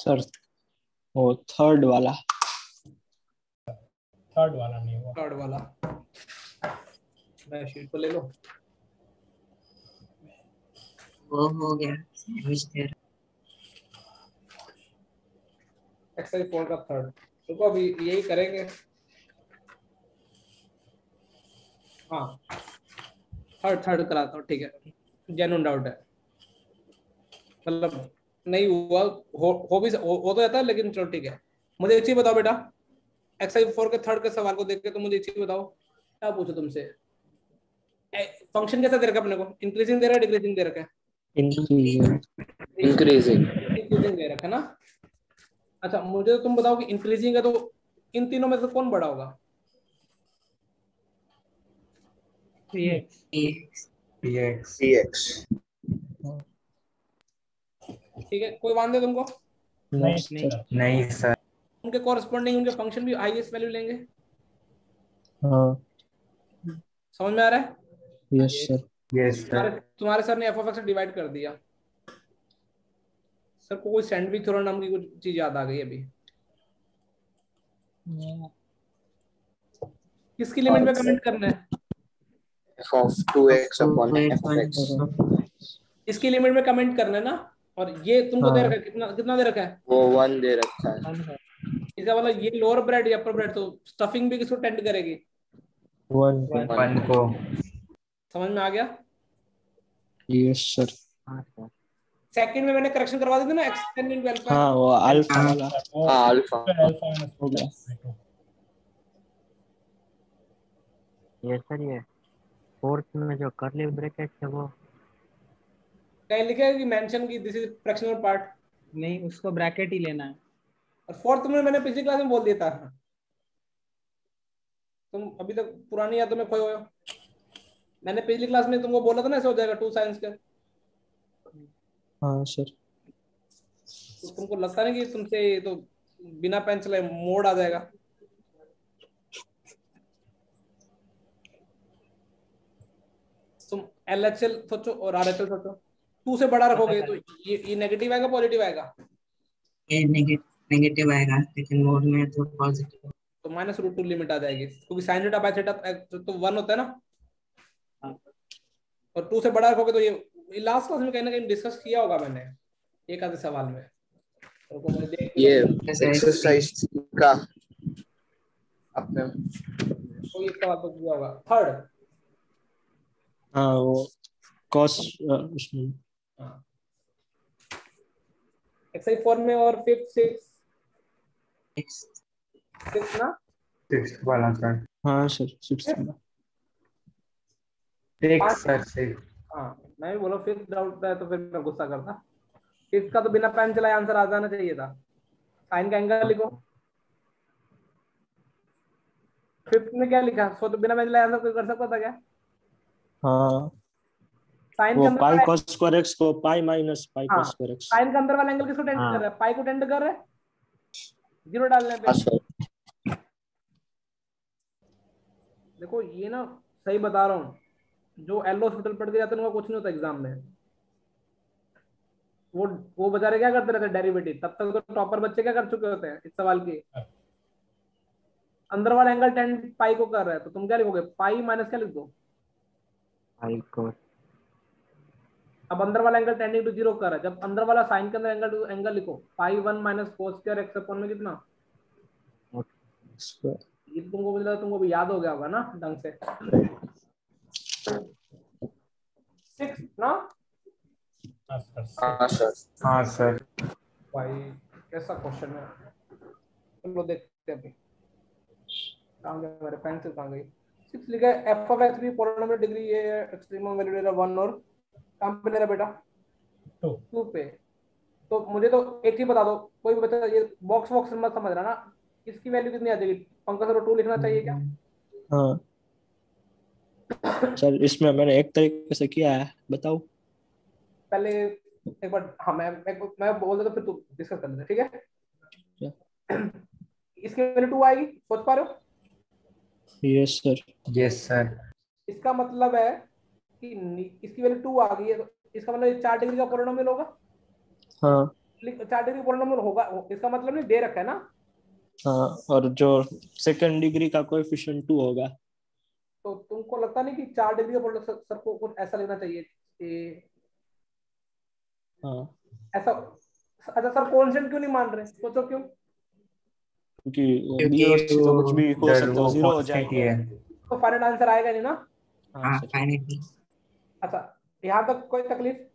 Sir वो third वाला। Third वाला नहीं हुआ। थर्ड वाला मैं शीट को ले लो। वो हो गया सैंडविच तेरा। एक्सरसाइज 4 का थर्ड। रुको अभी यही करेंगे। हाँ थर्ड थर्ड कराता हूँ, ठीक है। जेन्युइन डाउट है, मतलब नहीं हुआ, हो भी हो तो जाता है, लेकिन चलो ठीक है। मुझे एक चीज बताओ बेटा, एक्सरसाइज 4 के थर्ड के सवाल को देख के तो मुझे एक चीज बताओ, क्या पूछो तुमसे। फंक्शन कैसा दे रखा है अपने को, इंक्रीजिंग दे रहा है डिक्रीजिंग दे रखा है? इंक्रीजिंग। इंक्रीजिंग दे रखा है ना। अच्छा मुझे तो तुम बताओ कि इंक्रीजिंग है तो इन तीनों में से कौन बड़ा होगा? px। ठीक है, कोई वांदे तुमको? नहीं सर। उनके कॉरस्पॉन्डिंग उनके फंक्शन भी हाईएस्ट वैल्यू लेंगे। हाँ समझ में आ रहा है? Yes sir. Yes sir. तुम्हारे सर ने एफ ऑफ एक्स डिवाइड कर दिया। सर को कोई सैंडविच थ्योरम नाम की कुछ चीज याद आ गई अभी। किसकी लिमिट में कमेंट करना है? f of 2x upon f of x। इसकी लिमिट में कमेंट करना है ना। और ये तुमको दे रखा है, कितना कितना दे रखा है? वो 1 दे रखा है। इसका मतलब ये लोअर ब्रेड या अपर ब्रेड, तो स्टफिंग भी किसको टेंड करेगी? 1 को। समझ में आ गया? Yes sir. सेकंड में मैंने करेक्शन करवा दी थी ना, एक्स टेंड इनटू अल्फा। हाँ वो अल्फा वाला हाँ अल्फा। हो गया। ये सर ये फोर्थ में जो कर्ली ब्रैकेट है वो कहीं लिखा है कि मेंशन की दिस इज फ्रैक्शनल पार्ट? नहीं, उसको ब्रैकेट ही लेना है। और फोर्थ में मैंने पिछली क्लास में बोल दिया था। तुम अभी तक पुरानी यादों में खोए हुए हो। मैंने पिछली क्लास में तुमको बोला था ना ऐसा हो जाएगा 2 साइंस का। हाँ सर। तो तुमको लगता नहीं कि तुमसे ये तो बिना पेन चलाए मोड आ जाएगा? तुम LHL सोचो और RHL सोचो, 2 से बड़ा रखोगे तो ये नेगेटिव आएगा पॉजिटिव आएगा? ये नेगेटिव आएगा, लेकिन मोड में तो पॉजिटिव। तो -√2 लिमिट आ जाएगी, क्योंकि साइन थीटा बाय थीटा तो 1 होता है ना। और 2 से बड़ा रखोगे तो ये लास्ट क्लास में कहीं ना कहीं डिस्कस किया होगा मैंने एक आधे सवाल में। ये एक्सरसाइज का अपने कोई एक सवाल तो किया होगा। थर्ड हाँ वो कॉस उसमें एक्सरसाइज 4 में और फिफ्थ सिक्स ना। 6 वाला सर। हाँ सर 6 में 6 सर 6। हाँ मैं भी बोला फिफ्थ डाउट है तो फिर मैं गुस्सा करता। फिफ्थ का तो बिना पेन चलाए आंसर आ जाना चाहिए था। साइन का एंगल लिखो। फिफ्थ में क्या लिखा? सो तो बिना पेन चलाए आंसर कोई कर सकता था क्या? हाँ साइन के वो अंदर पाई वाला, cos स्क्वायर x को पाई माइनस पाई हाँ cos स्क्वायर x। साइन के अंदर वाला एंगल किसको टेंड कर रहा है? पाई को टेंड कर रहा है 0 डालने पे। हाँ सर। देखो ये ना सही बता रहा हूँ, जो एल हॉस्पिटल पढ़ के जाते हैं उनका कुछ नहीं होता एग्जाम में। वो बेचारे क्या करते रहते हैं डेरिवेटिव, तब तक तो टॉपर बच्चे क्या कर चुके होते हैं इस सवाल की। अंदर वाला एंगल टेन पाई को कर रहा है तो तुम क्या लिखोगे? पाई माइनस क्या लिख दो? आई को। अब अंदर वाला एंगल टेंडिंग टू 0 कर रहा है, जब अंदर वाला साइन के अंदर एंगल लिखो पाई 1 minus cos square x upon में कितना? ये तो तुमको भी याद हो गया होगा ना ढंग से। 6 ना। हाँ सर। हाँ सर। भाई कैसा क्वेश्चन है, चलो देखते हैं अभी। कहाँ गया मेरे पेंसिल, कहाँ गई? 6 लिखा है एफ ऑफ एक्स भी पॉलिनोमियल डिग्री ये एक्सट्रीमम वैल्यू ले रहा 1 और कहाँ पे ले रहा बेटा? 2 पे। तो मुझे तो एक चीज बता दो, कोई भी बच्चा ये बॉक्स बॉक्स मत समझ रहा ना, इसकी वैल्यू कितनी आ जाएगी? पंकज सर 2 लिखना चाहिए क्या? हाँ सर इसमें मैंने एक तरीके से किया है, बताओ पहले एक बार। हाँ मैं बोल देता फिर तू डिस्कस कर लेते, ठीक है? इसकी वैल्यू 2 आएगी, सोच पा रहे हो? Yes sir. Yes sir. इसका मतलब है कि इसकी वैल्यू 2 आ गई है, तो इसका मतलब 4 डिग्री का पॉलिनोमियल होगा। हाँ 4 डिग्री पॉलिनोमियल होगा, इसका मतलब नहीं दे रखा है ना। हाँ, और जो सेकंड डिग्री का कोएफिशिएंट 2 होगा। तो तुमको लगता नहीं कि 4 डिग्री का पॉलिनोमियल सर को कुछ ऐसा लेना चाहिए कि हाँ, ऐसा। अच्छा सर कांस्टेंट क्यों नहीं मान रहे, सोचो क्यों। क्योंकि बी क्योंकि और सी तो कुछ भी हो सकता है, वो जीरो हो कांस्टेंट ही जाएंगे। है। तो फाइनल आंसर आएगा नहीं ना। हाँ हाँ सर। फाइनली। अच्छा यहाँ तक कोई तकलीफ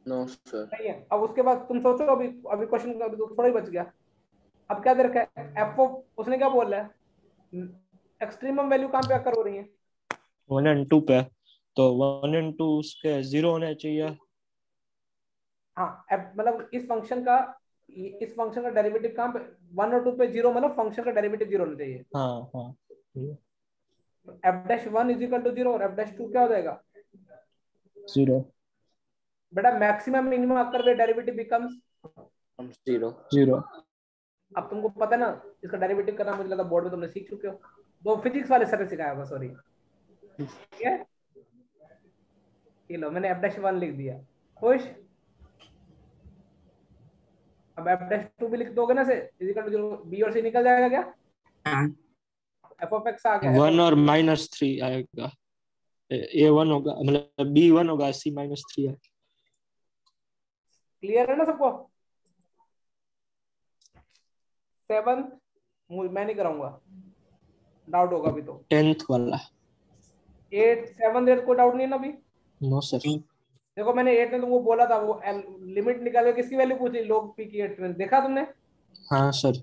No, sir. नहीं है। अब उसके बाद तुम सोचो, अभी अभी क्वेश्चन का तो थोड़ा ही बच गया। अब क्या दे रखा है, एफ ऑफ, उसने क्या बोला है, एक्सट्रीमम वैल्यू कहाँ पे अकर हो रही है। 1 और 2 पे, तो 1 और 2 उसके 0 होने चाहिए। हाँ मतलब इस फंक्शन का डेरिवेटिव कहाँ पे 1 और 2 पे 0, मतलब फंक्शन का डेरिवेटिव 0 होना चाहिए। हाँ हाँ, F dash 1 is equal to 0 और एफ डैश 2 क्या हो जाएगा 0 बेटा, maximum minimum occur way derivative becomes. I'm 0. 0। अब तुमको पता है ना इसका डेरिवेटिव करना, मुझे लगा बोर्ड में तुमने सीख चुके हो, वो फिजिक्स वाले सर ने सिखाया होगा, सॉरी। ठीक है, ये लो मैंने एफ डैश 1 लिख दिया, खुश। अब एफ डैश 2 भी लिख दोगे ना, से इज इक्वल टू 0, बी और सी निकल जाएगा क्या, हाँ एफ ऑफ एक्स आ गया। 1 और -3 आएगा, A1 होगा, मतलब B1 होगा, C-3 है। क्लियर है ना सबको। 7 मैं नहीं कराऊंगा, डाउट होगा अभी तो। 10th वाला। 8 7 8 को डाउट नहीं है ना अभी। No sir. नहीं। देखो मैंने 8 में तुमको बोला था, वो लिमिट निकाल के किसकी वैल्यू पूछी, लोग पी की 8 में, देखा तुमने। हाँ सर।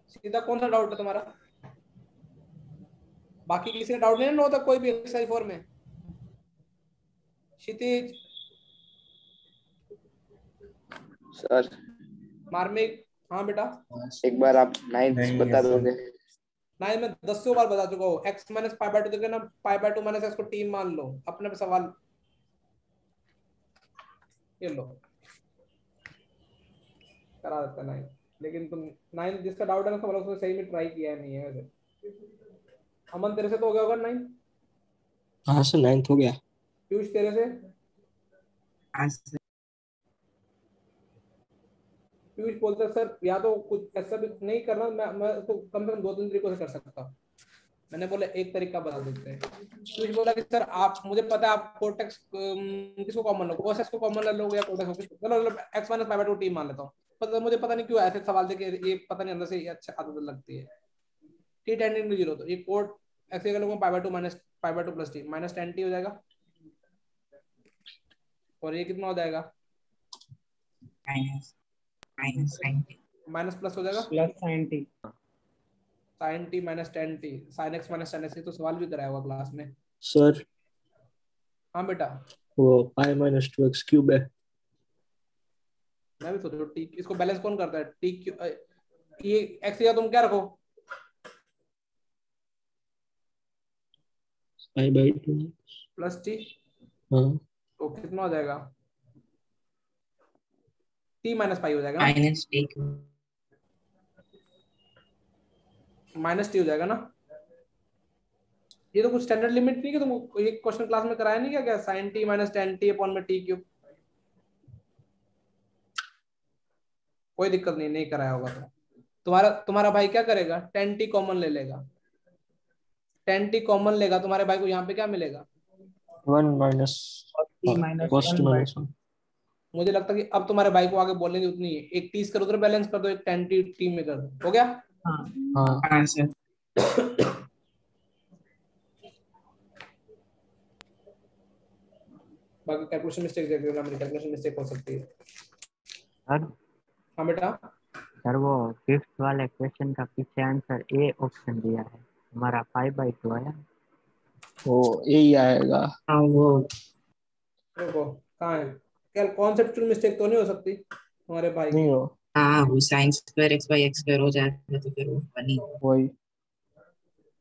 सीधा कौन सा डाउट है तुम्हारा, बाकी किसी का डाउट नहीं है 9 तक कोई भी एक्सरसाइज 4 में। क्षितिज, सर मार्मिक, हाँ बेटा। एक बार आप 9 नहीं बता है सर। दोगे। ना मैं 10 बार बता चुका हूँ, x माइनस पाई बाय 2 देखे ना, पाई बाय 2 माइनस एक्स को टी मान लो, अपने पे सवाल ये लो, करा देता है 9। लेकिन तुम 9 जिसका डाउट है ना, मतलब उसने सही में ट्राई किया नहीं है वैसे। अमन तेरे से तो हो गया होगा 9, हाँ सर, 9th हो गया। पीयूष तेरे से, हाँ सर। पीयूष बोलते सर या तो कुछ ऐसा भी नहीं करना, मैं तो कम से कम 2-3 तरीकों से कर सकता हूँ। मैंने बोला एक तरीका बता देते हैं। पीयूष बोला कि सर आप, मुझे पता है आप कोटेक्स किसको कॉमन लो, कोसेक्स को कॉमन ले लोगे या कोटेक्स को, चलो x minus pi by 2 T मान लेता हूँ। पता मुझे पता नहीं क्यों ऐसे सवाल देके ये पता नहीं अंदर से ये अच्छा आदत लगती है। टी टेंडिंग टू 0, तो ये कोट ऐसे अगर लोगों pi by 2 minus pi by 2 plus T minus 10 T हो जाएगा, और ये कितना हो जाएगा माइनस माइनस 90। माइनस प्लस हो जाएगा plus 90। sin t minus 10 T sin x minus 10 x, तो सवाल भी कराया हुआ क्लास में। सर हाँ बेटा, वो π-2x³ है। मैं भी सोच रहा हूँ टी, इसको बैलेंस कौन करता है, टी क्यू, ये एक्स या तुम क्या रखो π/2। प्लस टी, हाँ तो कितना हो जाएगा टी माइनस पाई हो जाएगा ना, माइनस टी माइनस टी हो जाएगा ना। ये तो कुछ स्टैंडर्ड लिमिट नहीं कि तुम ये क्वेश्चन क्लास में कराया नहीं क्या, क्या sin t minus 10 T upon में टी क्यूब, कोई दिक्कत नहीं, नहीं कराया होगा तो तुम्हारा तुम्हारा भाई क्या करेगा, 10 टी कॉमन ले लेगा, 10 टी कॉमन लेगा, तुम्हारे भाई को यहाँ पे क्या मिलेगा। 1 minus T minus cos t 1/2। -1। मुझे लगता है कि अब तुम्हारे भाई को आगे बोलने की उतनी है, एक टी इसका उधर बैलेंस कर दो, एक 10 टी टी में कर दो, हो गया। हाँ हाँ हाँ सर। बाकी कैलकुलेशन मिस्टेक देख लेना, मेरी कैलकुलेशन मिस्टेक हो सकती है। सर हाँ बेटा, सर वो 5th वाले क्वेश्चन का पीछे आंसर ए ऑप्शन दिया है, हमारा 5/2 आया। वो यही आएगा। हाँ वो देखो कहाँ है, क्या कॉन्सेप्चुअल मिस्टेक तो नहीं हो सकती तुम्हारे भाई नहीं की। हो, हाँ वो sine square x by x square हो जाएगा तो फिर वो बनी। वही।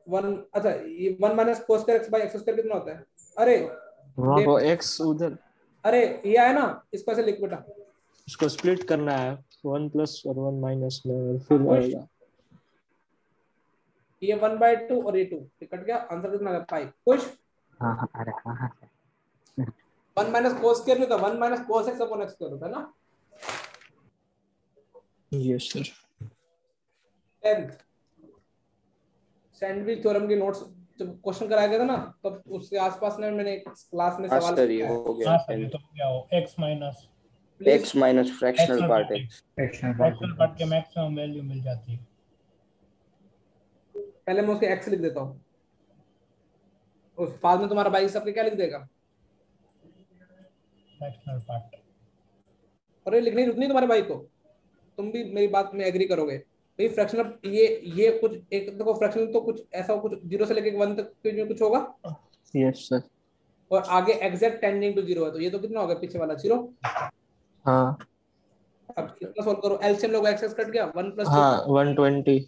1, अच्छा ये 1 minus cos square x by x square कितना होता है, अरे वो x उधर, अरे ये है ना, इसको ऐसे लिख बेटा, उसको स्प्लिट करना है 1 प्लस और 1 माइनस में, और फिर खुश, आएगा। ये 1/2 और ये 2 कट गया, आंसर कितना आ गया 5, खुश। हाँ हाँ, अरे हाँ हाँ सर। 1 माइनस कोस स्क्वायर नहीं होता, 1 minus cos x upon x square होता है ना। Yes sir. 10th sandwich theorem के नोट्स जब क्वेश्चन कराया गया था ना, तब उसके आसपास में मैंने क्लास में हाँ सवाल सर, ये किया है। हो गया। हाँ सर, ये तो क्या हो, x minus please x minus fractional part x। Fractional part के मैक्सिमम वैल्यू मिल जाती है। पहले मैं उसके एक्स लिख देता हूँ, उस बाद में तुम्हारा भाई सबके क्या लिख देगा। फ्रैक्शनल पार्ट और ये लिखनी रुकनी तुम्हारे भाई को, तुम भी मेरी बात में एग्री करोगे भाई। फ्रैक्शनल ये कुछ एक देखो, फ्रैक्शनल तो कुछ ऐसा कुछ 0 से लेके 1 तक के कुछ होगा, यस सर। और आगे एग्जैक्ट टेंडिंग टू 0 है, तो ये तो कितना होगा पीछे वाला 0। हाँ अब इसका सोल्व करो, एलसीएम लोग एक्स कट गया 1 + 2 हाँ 120।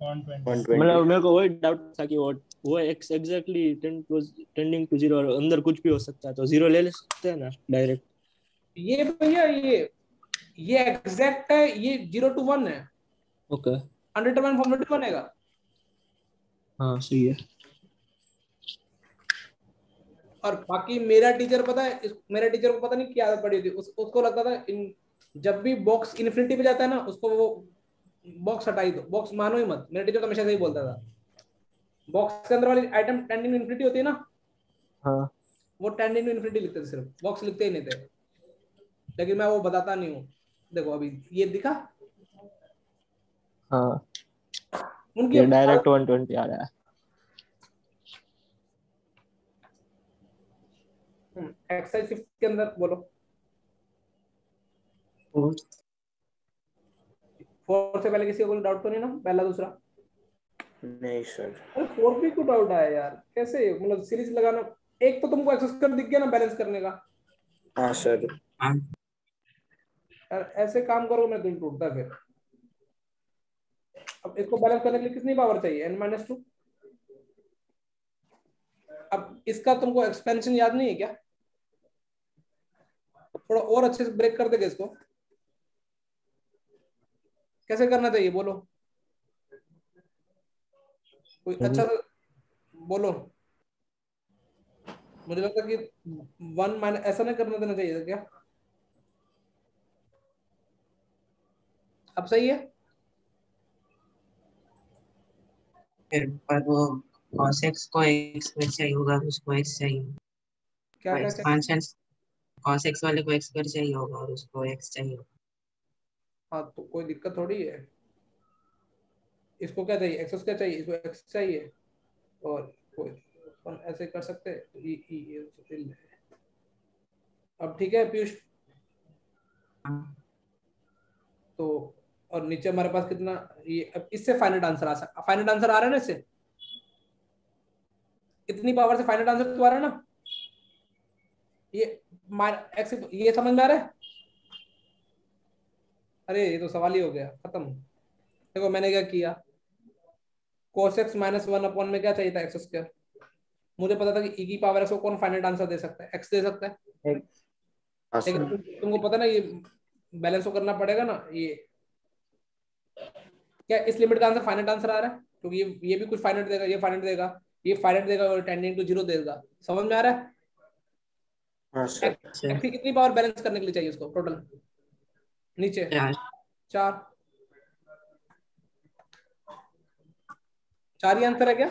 120 मतलब मेरे को वही डाउट था कि वो एक्स एग्जैक्टली टेंडिंग टू 0 और अंदर कुछ भी हो सकता है, तो 0 ले सकते हैं ना डायरेक्ट। ये भैया ये एग्जैक्ट है, ये 0 to 1 है, ओके। अनडिटरमाइंड फॉर्म में बनेगा। हाँ सही है। और बाकी मेरा टीचर पता है, मेरे टीचर को पता नहीं क्या आदत पड़ी थी, उसको लगता था जब भी बॉक्स इन्फिनिटी पे जाता है ना, उसको वो बॉक्स हटाई दो, बॉक्स मानो ही मत। मेरा टीचर तो हमेशा से ही बोलता था, बॉक्स के अंदर वाली आइटम टेंडिंग टू इन्फिनिटी होती है ना, हाँ वो टेंडिंग टू इन्फिनिटी लिखते थे, सिर्फ बॉक्स लिखते ही नहीं थे। लेकिन मैं वो बताता नहीं हूँ। देखो अभी ये दिखा, हाँ, उनकी ये डायरेक्ट 120 आ रहा है। एक्सरसाइज 5 के अंदर बोलो, 4 से पहले किसी को कोई डाउट तो नहीं ना, पहला दूसरा। नहीं सर। अरे 4 भी क्यों डाउट आया यार, कैसे मतलब सीरीज लगाना। एक तो तुमको एक्सेस कर दिख गया ना बैलेंस करने का। हाँ सर। यार ऐसे काम करो मैं दिल टूटता है फिर। अब इसको बैलेंस करने के लिए कितनी पावर चाहिए, n-2। अब इसका तुमको एक्सपेंशन याद नहीं है क्या, थोड़ा और अच्छे से ब्रेक कर देगा इसको। कैसे करना चाहिए बोलो, कोई अच्छा सा बोलो। मुझे लगता है कि 1 माइनस ऐसा नहीं करना देना चाहिए था क्या। अब सही है। फिर पर वो cos x को x पर चाहिए होगा, उसको x चाहिए। क्या क्या एक्सपांशन cos x वाले को x पर चाहिए होगा और उसको x चाहिए। हाँ तो कोई दिक्कत थोड़ी है। इसको क्या चाहिए, एक्सेस क्या चाहिए, इसको एक्स चाहिए, और कोई अपन ऐसे कर सकते हैं तो अब ठीक है पीयूष। तो और नीचे हमारे पास कितना, ये अब इससे फाइनल आंसर आ सकता, फाइनल आंसर आ रहा है ना इससे, इतनी पावर से फाइनल आंसर तो आ रहा है ना। ये एक्स ये समझ में आ रहा है। अरे ये तो सवाल ही हो गया खत्म। देखो मैंने क्या किया, cos x - 1 अपॉन में क्या चाहिए था एक्स स्क्वायर। मुझे पता था कि e की पावर x को कौन फाइनल आंसर दे सकता है, x दे सकता है। हाँ लेकिन सर। तुमको पता ना ये बैलेंस तो करना पड़ेगा ना। ये क्या इस लिमिट का आंसर फाइनल आंसर आ रहा है, क्योंकि ये भी कुछ फाइनल देगा, ये फाइनल देगा, ये फाइनल देगा और टेंडिंग टू 0 देगा। समझ में आ रहा है। हाँ सर। x की कितनी पावर बैलेंस करने के लिए चाहिए उसको टोटल, नीचे 4 4 ही आंसर है क्या,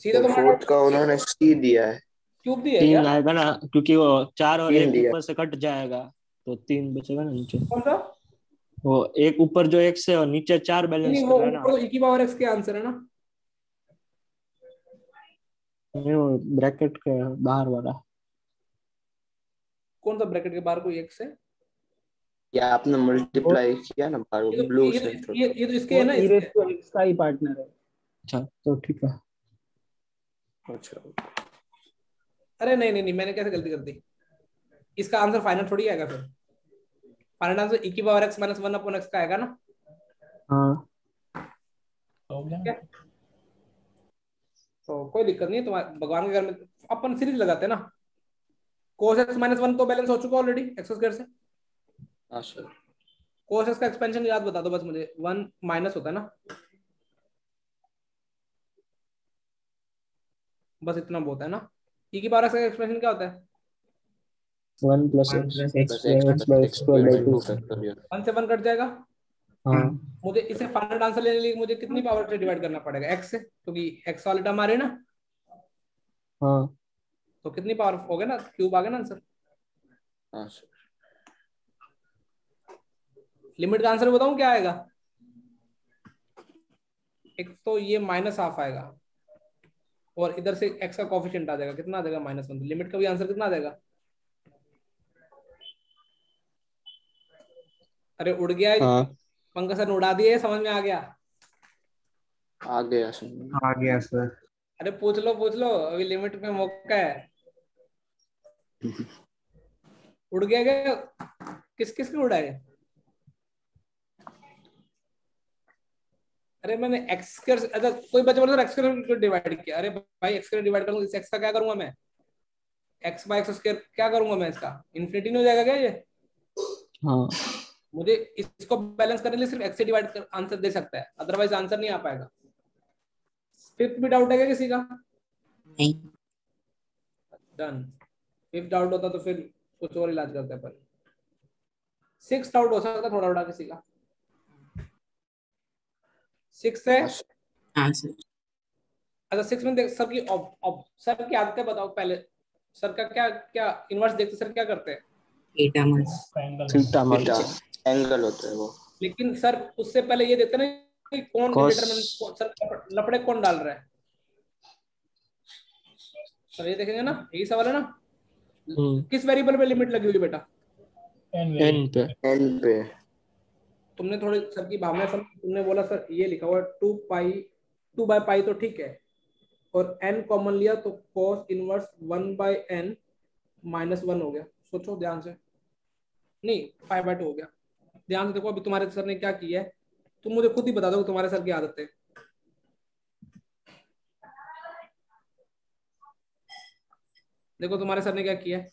सीधे तो तुम्हारा फोर्थ का उन्होंने c दिया है। क्यूब दिया है क्या, 3 आएगा ना, क्योंकि वो 4 और 3 1 दिया। ऊपर से कट जाएगा, तो 3 बचेगा ना नीचे। कौन सा। वो एक ऊपर जो x है और नीचे 4 बैलेंस नहीं कर वो रहा है ऊपर ना। तो e की पावर x के आंसर है ना। नहीं, वो ब्रैकेट के बाहर वाला। कौन सा ब्रैकेट के बाहर कोई x है। ये आपने मल्टीप्लाई किया ना ब्लू से। ये तो इसके वो है ना, e इसके। रेज़ टू x का ही पार्टनर है। अच्छा तो ठीक है। अच्छा। अरे नहीं नहीं नहीं, मैंने कैसे गलती कर दी। इसका आंसर फाइनल थोड़ी आएगा फिर, फाइनल आंसर e की पावर x - 1 अपॉन x का आएगा ना। हाँ हो गया क्या? ना। तो कोई दिक्कत नहीं, तुम्हारे भगवान के घर में अपन सीरीज लगाते हैं ना। cos x - 1 तो बैलेंस हो चुका ऑलरेडी एक्स स्क्वायर से। हाँ सर। cos x का एक्सपेंशन याद बता दो बस मुझे, 1 माइनस होता है ना। बस इतना बहुत है ना। e की पावर x का एक्सप्रेशन क्या होता है? 1 plus 1 x plus x x by x square by 2. factorial. 1 से 1 कट जाएगा। हाँ मुझे इसे फाइनल आंसर लेने के लिए मुझे कितनी पावर से डिवाइड करना पड़ेगा? x से, क्योंकि x वाला टर्म आ रही है ना, हाँ तो कितनी पावर हो गया ना, क्यूब आ गया ना आंसर। हाँ सर। लिमिट का आंसर बताऊं क्या आएगा? एक तो ये -हाफ आएगा और इधर से x का कोफिशिएंट आ जाएगा, कितना आ जाएगा? -1। लिमिट का भी आंसर कितना आ जाएगा? अरे उड़ गया है। हाँ पंकज सर ने उड़ा दिए, समझ में आ गया? आ गया सर। आ गया सर। अरे पूछ लो, अभी लिमिट में मौका है। उड़ गया क्या? किस किस ने उड़ा है? अरे मैंने x स्क्वायर, अच्छा कोई बच्चा बोला x स्क्वायर को डिवाइड किया। अरे भाई x स्क्वायर डिवाइड करूंगा, इस x का क्या करूंगा मैं? x बाय x स्क्वायर क्या करूंगा मैं? इसका इन्फिनिटी नहीं हो जाएगा क्या ये? हाँ मुझे इसको बैलेंस करने के लिए सिर्फ x से डिवाइड कर आंसर दे सकता है, अदरवाइज आंसर नहीं आ पाएगा। फिफ्थ भी डाउट है क्या किसी का? नहीं। डन। फिफ्थ डाउट होता तो फिर कुछ और इलाज करते हैं पर। सिक्स डाउट हो सकता है थोड़ा थोड़ा किसी का। सिक्स है। हाँ सर। अच्छा सिक्स में देख सर की सर की आदतें बताओ पहले। सर का क्या क्या इनवर्स देखते सर क्या करते हैं? Theta minus triangle theta theta angle होता है वो। लेकिन सर उससे पहले ये देते ना कि कौन Cos- डिटरमिनेंट, सर लपड़े कौन डाल रहा है? सर ये देखेंगे ना, यही सवाल है ना। किस वेरिएबल पे लिमिट लगी हुई बेटा? n पे। एंड पे तुमने थोड़ी सर की भावना समझ, तुमने बोला सर ये लिखा हुआ है 2 बाय पाई तो ठीक है, और n कॉमन लिया तो cos इनवर्स 1/n -1 हो गया। सोचो ध्यान से, नहीं π/2 हो गया। ध्यान से देखो अभी तुम्हारे सर ने क्या किया है, तुम मुझे खुद ही बता दो तुम्हारे सर की आदत है। देखो तुम्हारे सर ने क्या किया है,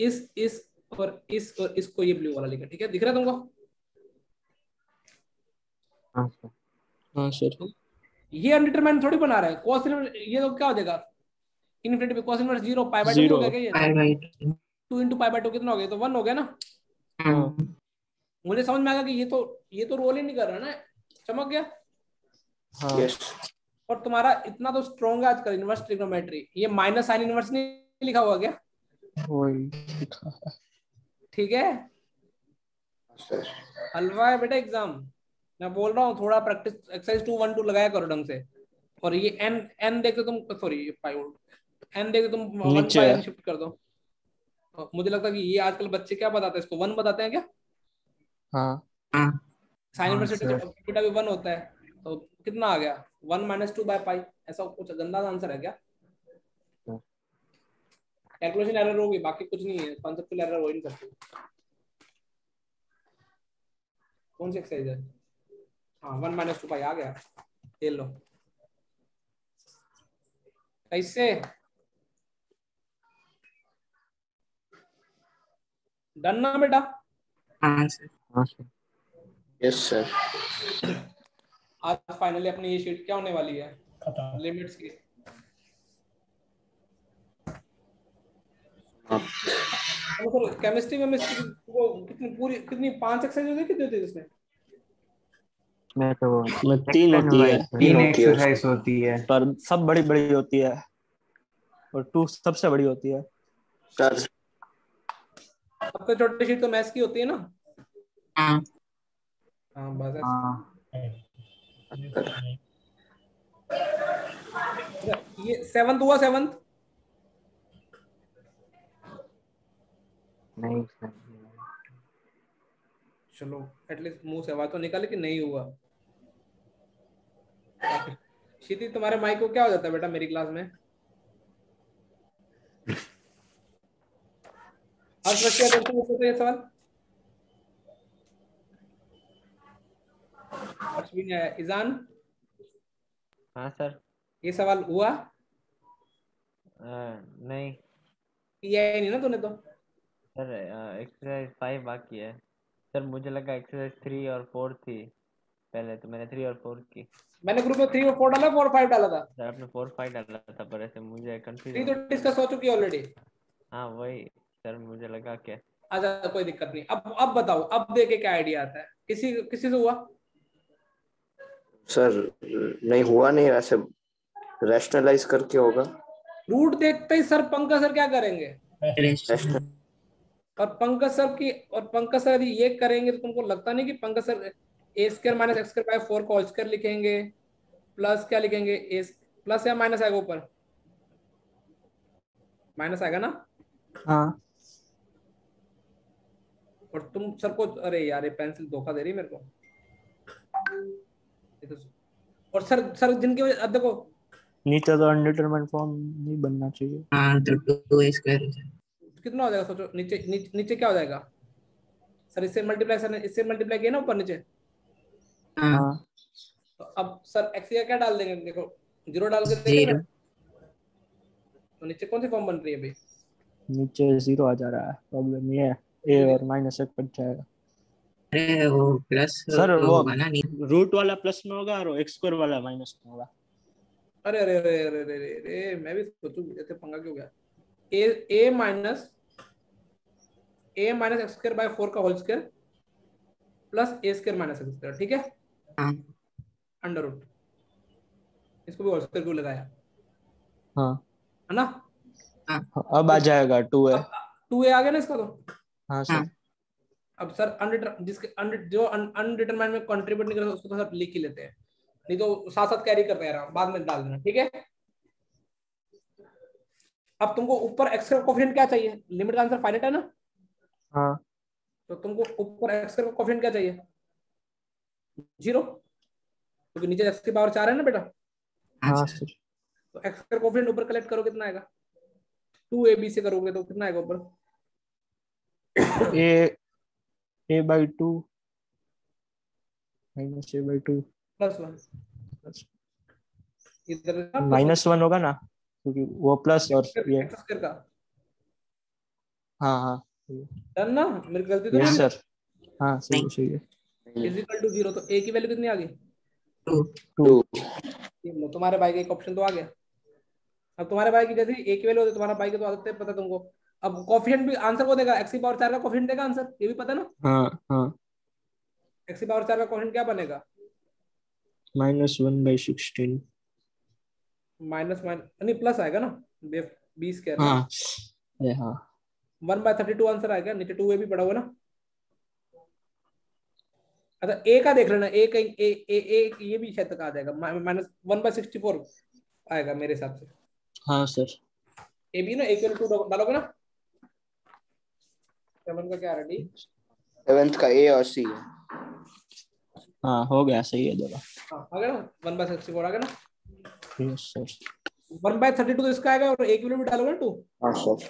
इस और इसको ये ब्लू वाला लिखा, ठीक है दिख रहा है तुमको? हाँ सर। हाँ सर। ये अनडिटरमाइंड थोड़ी बना रहा है। cos इनवर्स ये तो क्या हो जाएगा इनफिनिटी पे, cos इनवर्स 0 π/2 हो गया क्या ये? π/2। 2 × π/2 कितना हो गया? तो 1 हो गया ना। हाँ मुझे समझ में आ गया कि ये तो रोल ही नहीं कर रहा ना, चमक गया। हाँ यस और तुम्हारा इतना तो स्ट्रॉन्ग है आजकल इनवर्स ट्रिग्नोमेट्री, ये माइनस साइन इनवर्स नहीं लिखा हुआ क्या? वही ठीक है, सर। हलवा है बेटा एग्जाम। मैं बोल रहा हूँ थोड़ा प्रैक्टिस, एक्सरसाइज 2-1-2 लगाया करो ढंग से। और ये n देखते तुम, सॉरी n देखते तुम 1/n शिफ्ट कर दो। मुझे लगता है कि ये आजकल बच्चे क्या बताते हैं, इसको 1 बताते हैं क्या? हाँ हाँ साइन हाँ, इनवर्स सर। थीटा भी 1 होता है, तो कितना आ गया? 1 - 2/π। ऐसा कुछ गंदा आंसर है क्या? कैलकुलेशन एरर होगी, बाकी कुछ नहीं है, कॉन्सेप्चुअल एरर हो ही नहीं सकती। कौन सी एक्सरसाइज है? हाँ 1 - 2π आ गया, खेल लो। कैसे डन ना बेटा? हाँ सर। हाँ सर। Yes sir. आज फाइनली अपनी ये शीट क्या होने वाली है? खत्म। लिमिट्स की। सर केमिस्ट्री में वो कितनी 5 एक्सरसाइज होती है, कितनी होती है इसमें? मैं तो में 3 होती है तीन होती है एक्सरसाइज होती है। पर सब बड़ी बड़ी होती है और 2 सबसे बड़ी होती है सर। सबसे छोटी शीट तो मैथ्स की होती है ना? हाँ हाँ बस ऐसे। हाँ ये 7th हुआ 7th? नहीं सर। चलो एटलीस्ट मुंह से आवाज तो निकाले कि नहीं हुआ। क्षिति तुम्हारे माइक को क्या हो जाता है बेटा मेरी क्लास में? हर्ष बच्चे अटेंशन होता है ये सवाल? हर्ष भी नहीं आया। ईजान हाँ सर। ये सवाल हुआ? नहीं किया ही नहीं ना तूने तो। सर, एक्सरसाइज 5 बाकी है सर। मुझे लगा एक्सरसाइज 3 और 4 थी। पहले तो मैंने 3 और 4 की। मैंने ग्रुप में 3 और 4 डाला, 4 और 5 डाला था। सर आपने 4 5 डाला था, पर ऐसे मुझे 3 कंफ्यूजन। तो डिस्कस हो चुकी है ऑलरेडी। हाँ वही सर, मुझे लगा क्या। अच्छा कोई दिक्कत नहीं। अब बताओ, अब देखे क्या आइडिया आता है। किसी से हुआ? सर नहीं हुआ, नहीं ऐसे रैशनलाइज करके होगा। रूट देखते ही सर पंकज सर क्या करेंगे? रैशनल और पंकज सर यदि ये करेंगे तो तुमको लगता नहीं कि Pankaj sir A square minus x square by 4 का होल स्क्वायर लिखेंगे, प्लस क्या लिखेंगे, ए प्लस या माइनस आएगा ऊपर? माइनस आएगा ना? हाँ और तुम सर को, अरे यार ये पेंसिल धोखा दे रही है मेरे को। ये तो, और सर जिनकी वजह, अब देखो नीचे तो अनडिटरमाइंड फॉर्म नहीं बनना चाहिए। हाँ तो 2a स्क्वायर हो जाएगा। कितना हो जाएगा सोचो? नीचे क्या हो जाएगा सर? इससे मल्टीप्लाई किया ना ऊपर नीचे। हाँ हाँ तो अब सर एक्स का क्या डाल देंगे? देखो 0 डाल के देखें 0। ना। तो नीचे कौन सी फॉर्म बन रही है अभी? नीचे 0 आ जा रहा है। प्रॉब्लम ये है ए और माइनस 1 कट जाएगा। अरे वो प्लस सर वो होगा ना, नहीं? रूट वाला प्लस में होगा और एक्स स्क्वायर वाला माइनस में होगा। अरे अरे अरे अरे अरे अरे, मैं भी सोचूं ऐसे पंगा क्यों गया। ए माइनस एक्स स्क्वायर बाय 4 का होल स्क्वायर प्लस ए स्क्वायर माइनस एक्स स्क्वायर, ठीक है? हाँ अंडर रूट, इसको भी होल स्क्वायर क्यों लगाया, हाँ है ना? अब आ जाएगा 2a। 2a आ गया ना इसका तो। हाँ हाँ सर। अब सर जो अनडिटरमाइंड में कंट्रीब्यूट नहीं कर सकता उसको तो सर लिख ही लेते हैं, नहीं तो साथ साथ कैरी करते हैं, बाद में डाल देना, ठीक है? अब तुमको ऊपर एक्स का कोफिशिएंट क्या चाहिए? लिमिट का आंसर फाइनाइट है ना? हाँ तो तुमको ऊपर एक्स का कोफिशिएंट क्या चाहिए? 0, क्योंकि नीचे एक्स की पावर 4 है ना बेटा। हाँ हाँ सर। सर। तो एक्स का कोफिशिएंट ऊपर कलेक्ट करो, कितना आएगा? 2ab से करोगे तो कितना आएगा ऊपर? a/2 माइनस a/2 +1 इधर -1 होगा ना, क्योंकि वो प्लस और ये। एक्स स्क्वायर का। हाँ हाँ डन ना? मेरी गलती तो यस नहीं? सर। हाँ सही है सही है। इज इक्वल टू 0, तो a की वैल्यू कितनी आ गई? 2। ये लो, तुम्हारे भाई का एक ऑप्शन तो आ गया। अब तुम्हारे भाई की जैसे ही a की वैल्यू होती है, तुम्हारा भाई की तो आदत है, पता है तुमको। अब कोफिशिएंट भी आंसर को देगा, x की पावर 4 का कोफिशिएंट देगा आंसर, ये भी पता ना? हाँ हाँ x की पावर 4 का कोफिशिएंट क्या बनेगा? -1/16। माइनस नहीं प्लस आएगा ना, b स्क्वायर ना। हाँ ये हाँ 1/32 आंसर आएगा, नीचे 2a भी पड़ा हुआ ना। अच्छा a का देख लेना, a कहीं ये भी शायद तक आ जाएगा, -1/64 आएगा मेरे हिसाब से। हाँ सर। a भी ना, a के 2 डालोगे ना। 7 का क्या रेडी? 7th का ए और सी है। हाँ हो गया, सही है दोनों। हाँ आ गया ना, 1/64 आ गया ना। Yes sir. 1/32 तो इसका आएगा, और 1 भी डालोगे ना 2। हाँ सर।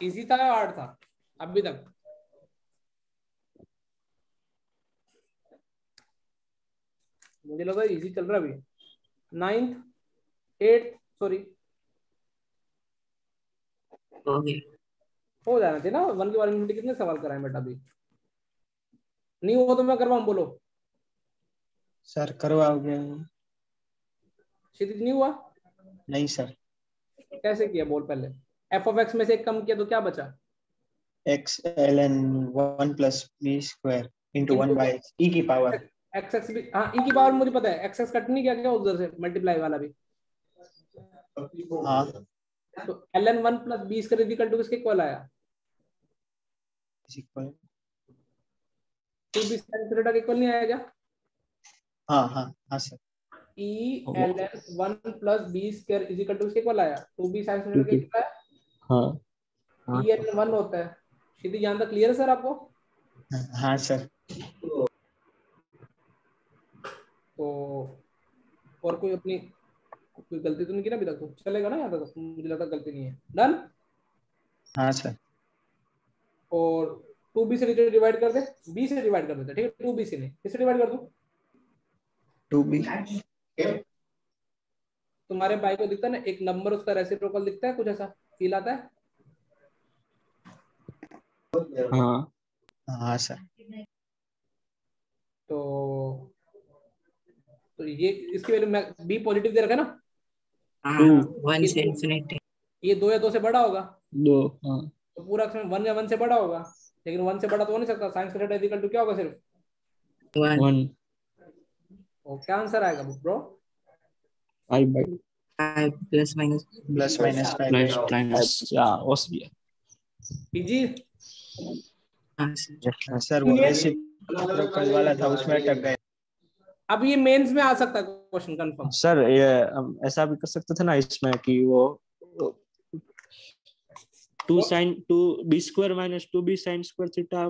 इजी था या हार्ड था अभी तक? मुझे लगा इजी चल रहा है अभी। 9th 8th सॉरी हो गया। हो जाना चाहिए ना। 1 के बारे में कितने सवाल कराए बेटा अभी? नहीं हो तो मैं करवाऊं, बोलो। सर करवाओगे? क्षितिज नहीं हुआ? नहीं सर। कैसे किया बोल पहले। एफ ऑफ एक्स में से एक कम किया तो क्या बचा? x ln 1 + b square into 1 by e की पावर। एक्स एक्स भी, हाँ ई की पावर मुझे पता है। एक्स एक्स कट नहीं किया क्या उधर से, मल्टीप्लाई वाला भी? हाँ तो ln 1 + b square equal to किसके इक्वल आया? इक्वल। 2b sin थीटा के इक्वल नहीं आया क्या? हाँ हाँ हाँ sir. e ln 1 + b square equal to किसके इक्वल आया? 2b sin थीटा के इक्वल आया। हाँ e ln 1 होता है। क्षितिज यहाँ तक क्लियर है सर आपको? हाँ सर। तो और कोई अपनी कोई गलती तो नहीं की ना अभी तक? तो चलेगा ना यहाँ तक? मुझे लगता है गलती नहीं है। डन। हाँ सर। और 2b से डिवाइड कर दे, b से डिवाइड कर देते, ठीक है? 2b से नहीं, किससे डिवाइड कर दूं? 2b। तुम्हारे भाई को दिखता है ना एक नंबर, उसका रेसिप्रोकल दिखता है, कुछ ऐसा फील आता है? हाँ हाँ सर। तो ये इसकी वैल्यू बी पॉजिटिव दे रखा है ना, हाँ 1 से इंफिनिटी। ये 2 या 2 से बड़ा होगा, 2 हाँ तो पूरा 1 या 1 से बड़ा होगा, लेकिन 1 से बड़ा तो हो नहीं सकता। Sine square theta equal to क्या होगा सिर्फ 1 1 और क्या आंसर आएगा bro? 5/2 5 plus minus 5 plus minus या ओसी पीजी हाँ सर। Yes sir. सर वो रेसिप्रोकल वाला था उसमें अटक गए। अब ये मेंस में आ सकता है क्वेश्चन कंफर्म। सर ये हम ऐसा भी कर सकते थे ना इसमें कि वो 2b² minus 2b sin square theta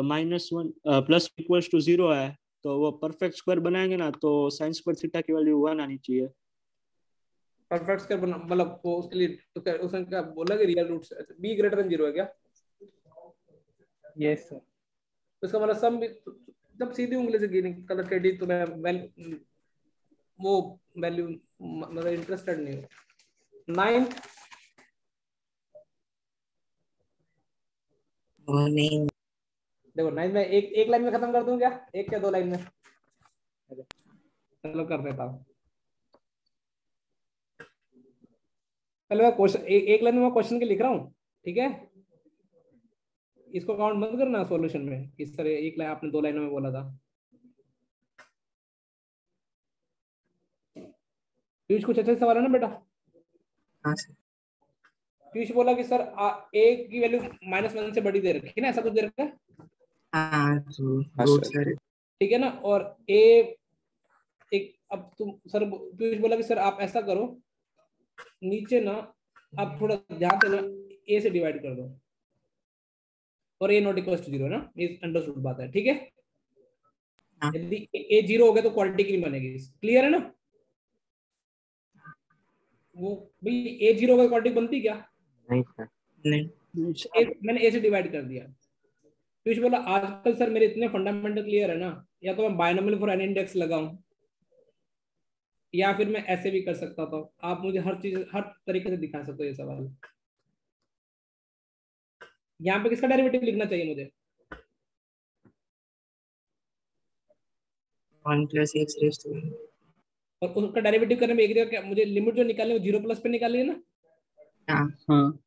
-1 plus equals to 0 है, तो वो परफेक्ट स्क्वायर बनाएंगे ना तो sin स्क्वायर थीटा की वैल्यू 1 आनी चाहिए। परफेक्ट स्क्वायर मतलब वो उसके लिए तो क्या उसने क्या बोला कि real root b greater than 0 है क्या? Yes sir. तो इसका मतलब सम जब सीधी उंगली से गिनी कलर टेडी तो मैं वो वैल्यू मतलब इंटरेस्टेड नहीं हूँ। 9 वो नहीं देखो 9 में एक लाइन में खत्म कर दूं क्या, एक या 2 लाइन में? चलो कर देता हूँ। पहले मैं क्वेश्चन एक लाइन में मैं क्वेश्चन के लिख रहा हूँ, ठीक है? इसको काउंट मत करना सॉल्यूशन में, इस तरह एक लाइन आपने 2 लाइनों में बोला था। पीयूष कुछ अच्छे सवाल है ना बेटा? हाँ सर। पीयूष बोला कि सर ए की वैल्यू -1 से बड़ी दे रखी है ना, ऐसा कुछ दे रखा है, हाँ तो हाँ, रूट सर। सर ठीक है ना? और ए एक अब तुम सर पीयूष बोला कि सर आप ऐसा करो नीचे ना आप थोड़ा ध्यान से ना ए से डिवाइड कर दो और ए नॉट इक्वल टू 0 ना, ये अंडरस्टूड बात है, ठीक है? हाँ। यदि ए 0 हो गया तो क्वाड्रेटिक नहीं बनेगी, क्लियर है ना? वो भाई ए 0 हो गया क्वाड्रेटिक बनती क्या? नहीं सर। नहीं मैंने ए से डिवाइड कर दिया। पीयूष बोला आजकल सर मेरे इतने फंडामेंटल क्लियर है ना, या तो मैं बायनोमियल फॉर एन इंडेक्स लगाऊं या फिर मैं ऐसे भी कर सकता था। आप मुझे हर चीज हर तरीके से दिखा सकते हो ये सवाल। यहाँ पे किसका डेरिवेटिव लिखना चाहिए मुझे? 1 प्लस एक्स रेज टू और उसका डेरिवेटिव करने में एक जगह मुझे लिमिट जो निकालनी है वो 0 प्लस पे निकालनी है ना। हाँ हाँ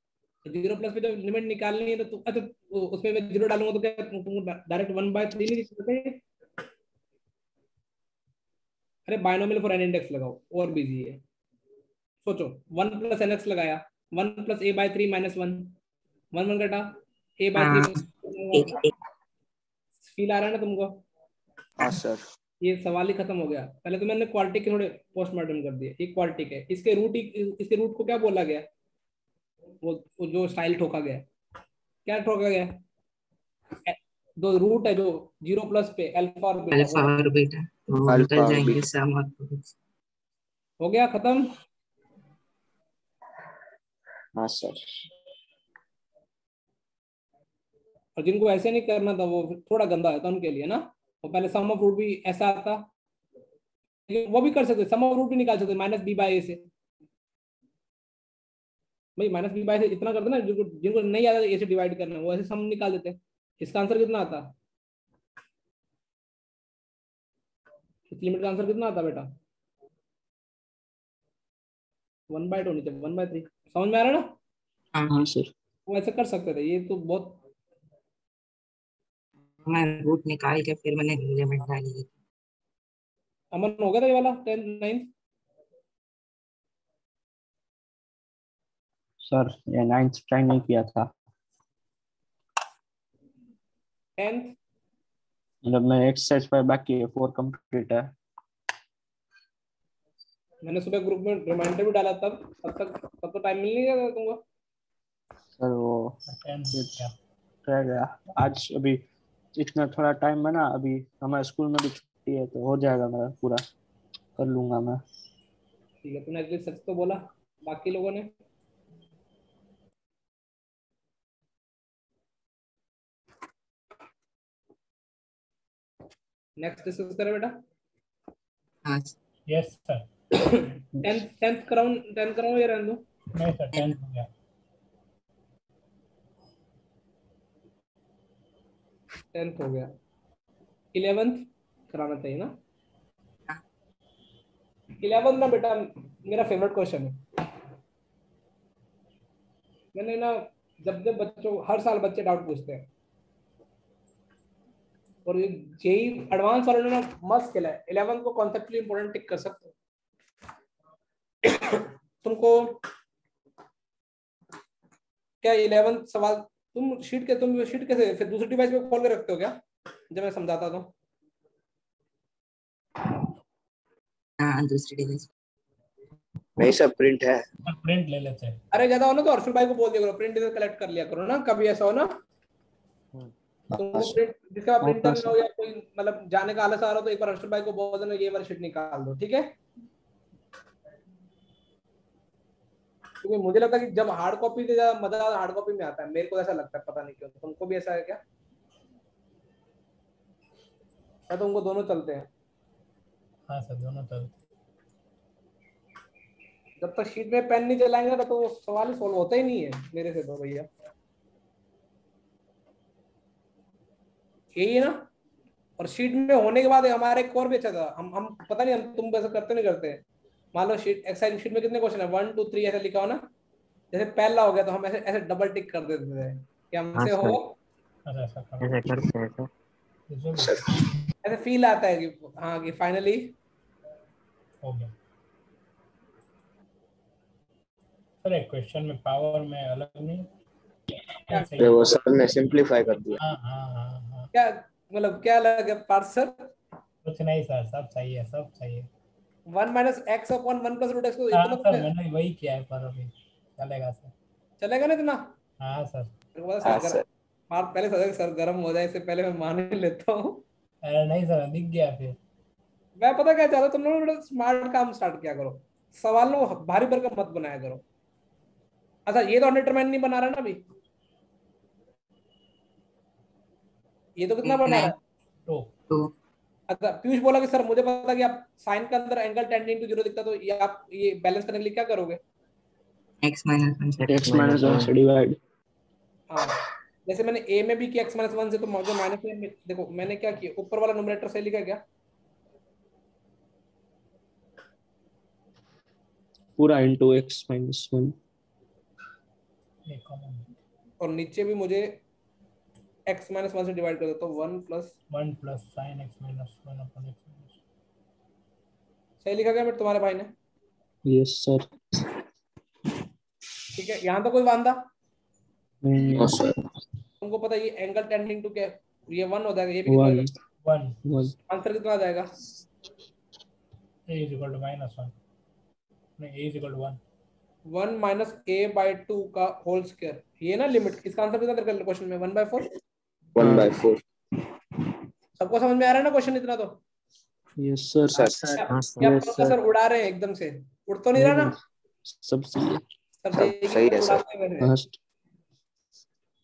0 प्लस पे जब लिमिट निकालनी है तो अच्छा उसमें मैं 0 डालूंगा तो क्या तुमको डायरेक्ट 1/3 नहीं लिख सकते? अरे बायनोमियल फॉर एन इंडेक्स लगाओ और बिजी है। सोचो 1 प्लस एन एक्स लगाया, 1 प्लस a/3 -1 1 1 घटा a/3 हाँ एक फील आ रहा है ना तुमको? हाँ सर। ये सवाल ही खत्म हो गया। पहले तो मैंने क्वालिटी के थोड़े पोस्टमार्टम कर दिए। एक क्वालिटी है, इसके रूट को क्या बोला गया? वो जो स्टाइल ठोका गया, क्या ठोका गया? दो रूट है जो 0 प्लस पे अल्फा और बीटा अल्फा और बीटा वो अल्फा निकल और जाएंगे बीटा। सम और cos। हो गया खत्म। हाँ सर। और जिनको ऐसे नहीं करना था वो थोड़ा गंदा है था उनके लिए ना, वो पहले सम ऑफ रूट भी ऐसा आता, लेकिन वो भी कर सकते, सम ऑफ रूट भी निकाल सकते -b/a से। भाई -b/a से इतना करते ना, जिनको जिनको नहीं आता ए से डिवाइड करना वो ऐसे सम निकाल देते। इसका आंसर कितना आता? इस लिमिट का आंसर कितना आता बेटा? 1/2 नहीं तो 1/3। समझ में आ रहा है ना? हाँ सर। वो ऐसे कर सकते थे, ये तो बहुत। मैं रूट निकाल के फिर मैंने लिमिट डाली। अमन हो गया था ये वाला 10th 9th? सर ये 9th ट्राई नहीं किया था, 10th मतलब मैं एक्सरसाइज पर बाकी है, 4 कंप्लीट है। मैंने सुबह ग्रुप में रिमाइंडर भी डाला तब तो टाइम मिल नहीं गया तुमको। सर वो 10 क्या? रह गया आज, अभी इतना थोड़ा टाइम है ना, अभी हमारे स्कूल में भी छुट्टी है तो हो जाएगा, मेरा पूरा कर लूंगा मैं। ठीक है, तूने एटलीस्ट सच तो बोला, बाकी लोगों ने नेक्स्ट डिस्कस करें बेटा। हाँ यस सर। 10th कराऊं या रहने दूं? नहीं सर 10 हो गया। 10th हो गया। 11th कराना चाहिए ना। 11th ना बेटा मेरा फेवरेट क्वेश्चन है। मैंने ना जब जब बच्चों हर साल बच्चे डाउट पूछते हैं और ये जेई एडवांस वालों ने ना मस्त खेला है। 11th को कॉन्सेप्चुअली इंपॉर्टेंट टिक कर सकते हो। तुमको क्या 11th सवाल तुम शीट कैसे फिर दूसरे डिवाइस पे खोल के रखते हो क्या जब मैं समझाता तो? हाँ दूसरी डिवाइस नहीं सर प्रिंट है। प्रिंट ले लेते हैं। अरे ज्यादा हो ना तो अर्शुल भाई को बोल दिया करो प्रिंट कलेक्ट कर लिया करो ना, कभी ऐसा हो ना तुमको प्रिंट जिसका प्रिंटर ना हो या कोई मतलब जाने का आलस आ रहा हो तो एक बार अर्शुल भाई को बोल देना ये वाली शीट निकाल दो, ठीक है? क्योंकि मुझे लगता है कि जब हार्ड कॉपी से ज्यादा मजा हार्ड कॉपी में आता है, मेरे को ऐसा लगता है, पता नहीं क्यों। तुमको भी ऐसा है क्या? या तुमको दोनों चलते हैं? हाँ सर दोनों चलते। जब तक शीट में पेन नहीं चलाएंगे तो वो सवाल ही सोल्व होता ही नहीं है मेरे से तो भैया। यही है ना। और शीट में होने के बाद हमारे एक और भी अच्छा था, हम पता नहीं हम तुम वैसे करते नहीं करते। मान लो शीट एक्सरसाइज शीट में कितने क्वेश्चन है 1 2 3 ऐसे लिखा हो ना, जैसे पहला हो गया तो हम ऐसे ऐसे डबल टिक कर देते थे कि हमसे हो। ऐसा ऐसे करते हैं सर। ऐसे फील आता है कि हाँ कि फाइनली हो गया। सर एक क्वेश्चन में पावर में अलग नहीं अरे वो सर ने सिंपलीफाई कर दिया। हाँ हाँ हाँ हाँ क्या मतलब क्या लगे पार्सर? कुछ नहीं सर, सब सही है, सब सही है। 1 minus x upon 1 plus root x को हाँ इतना सर मैंने वही किया है पर अभी चलेगा सर। चलेगा ना इतना? हाँ सर। हाँ सर। पहले सोचा सर गर्म हो जाए इससे पहले मैं मान ही लेता हूँ। अरे नहीं सर दिख गया फिर। मैं पता क्या चाहता हूँ, तुम लोग थोड़ा स्मार्ट काम स्टार्ट किया करो, सवाल को भारी भरकम मत बनाया करो। अच्छा ये तो अनडिटरमाइंड नहीं बना रहा ना अभी, ये तो कितना बना रहा है? तो अच्छा पीयूष बोला कि सर मुझे पता कि आप साइन के अंदर एंगल टेंडिंग टू 0 दिखता तो ये आप ये बैलेंस करने के लिए क्या करोगे? x -1 x माइनस 1 से डिवाइड। हाँ जैसे मैंने a में भी किया x माइनस 1 से, तो मुझे माइनस में देखो मैंने क्या किया, ऊपर वाला न्यूमरेटर से लिखा क्या पूरा इनटू x माइनस 1 और नीचे भी मुझे x माइनस 1 से डिवाइड कर दो तो 1 plus sin x minus 1 upon x minus. सही लिखा गया बेटा तुम्हारे भाई ने? Yes sir. ठीक है यहाँ तो कोई वांदा? No sir. तुमको पता है ये एंगल टेंडिंग टू क्या, ये 1 हो जाएगा, ये भी कितना हो जाएगा? 1 आंसर कितना आ जाएगा? a इज इक्वल टू -1 नहीं a is equal to 1 1 minus a/2 का होल स्क्वायर, ये ना लिमिट। इसका आंसर कितना तेरे क्वेश्चन में? 1/4। 1/4। सबको समझ में आ रहा है ना क्वेश्चन इतना? तो यस सर। सर क्या प्रोफेसर उड़ा रहे हैं एकदम से? उड़ तो नहीं रहा ना? सब सही है। सब सही है सर।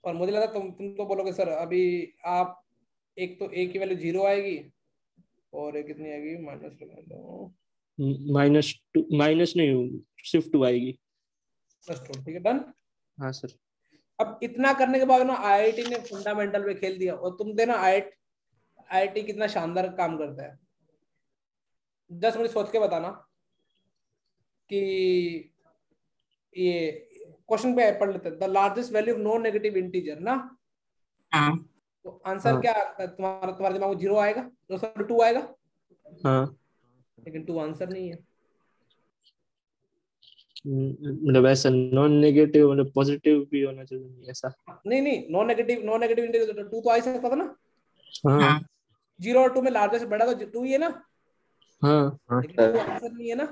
और मुझे लगा तुम तो बोलोगे सर अभी आप एक तो a की वैल्यू 0 आएगी और एक कितनी आएगी माइनस नहीं सिर्फ 2 आएगी +2। ठीक है डन। हाँ सर। अब इतना करने के बाद ना आईआईटी ने फंडामेंटल पे खेल दिया, और तुम देना आईआईटी कितना शानदार काम करता है। जस्ट मुझे सोच के बताना कि ये क्वेश्चन पे पढ़ लेते हैं, the largest value of non negative integer ना। हाँ तो आंसर क्या तुम्हारे दिमाग में? 0 आएगा, 2 आएगा। हाँ लेकिन 2 आंसर नहीं है। मतलब ऐसा नॉन नेगेटिव मतलब पॉजिटिव भी होना चाहिए ऐसा? नहीं नॉन नेगेटिव इंटीजर 2 तो आ ही सकता था ना। हाँ 0 और 2 में लार्जेस्ट बड़ा तो 2 ही है ना। हाँ लेकिन 2 आंसर नहीं है ना,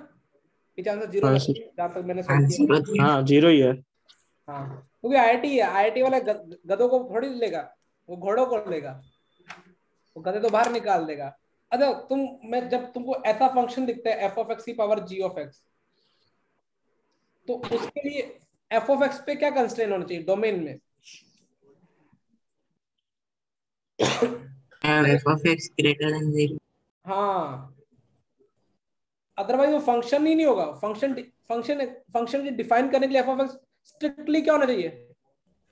पीछे आंसर 0 जहाँ तक मैंने सोच किया। हाँ 0 ही है। हाँ क्योंकि आईआईटी है, आईआईटी वाला गधों को थोड़ी लेगा, वो घोड़ों को लेगा, वो गधे तो बाहर निकाल देगा। अच्छा जब तुमको ऐसा फंक्शन दिखता है f(x) की पावर g(x), तो उसके लिए f(x) पे क्या कंस्ट्रेंट होना चाहिए डोमेन में? f(x) greater than 0। हाँ अदरवाइज वो फंक्शन ही नहीं होगा। फंक्शन की डिफाइन करने के लिए f(x) स्ट्रिक्टली क्या होना चाहिए?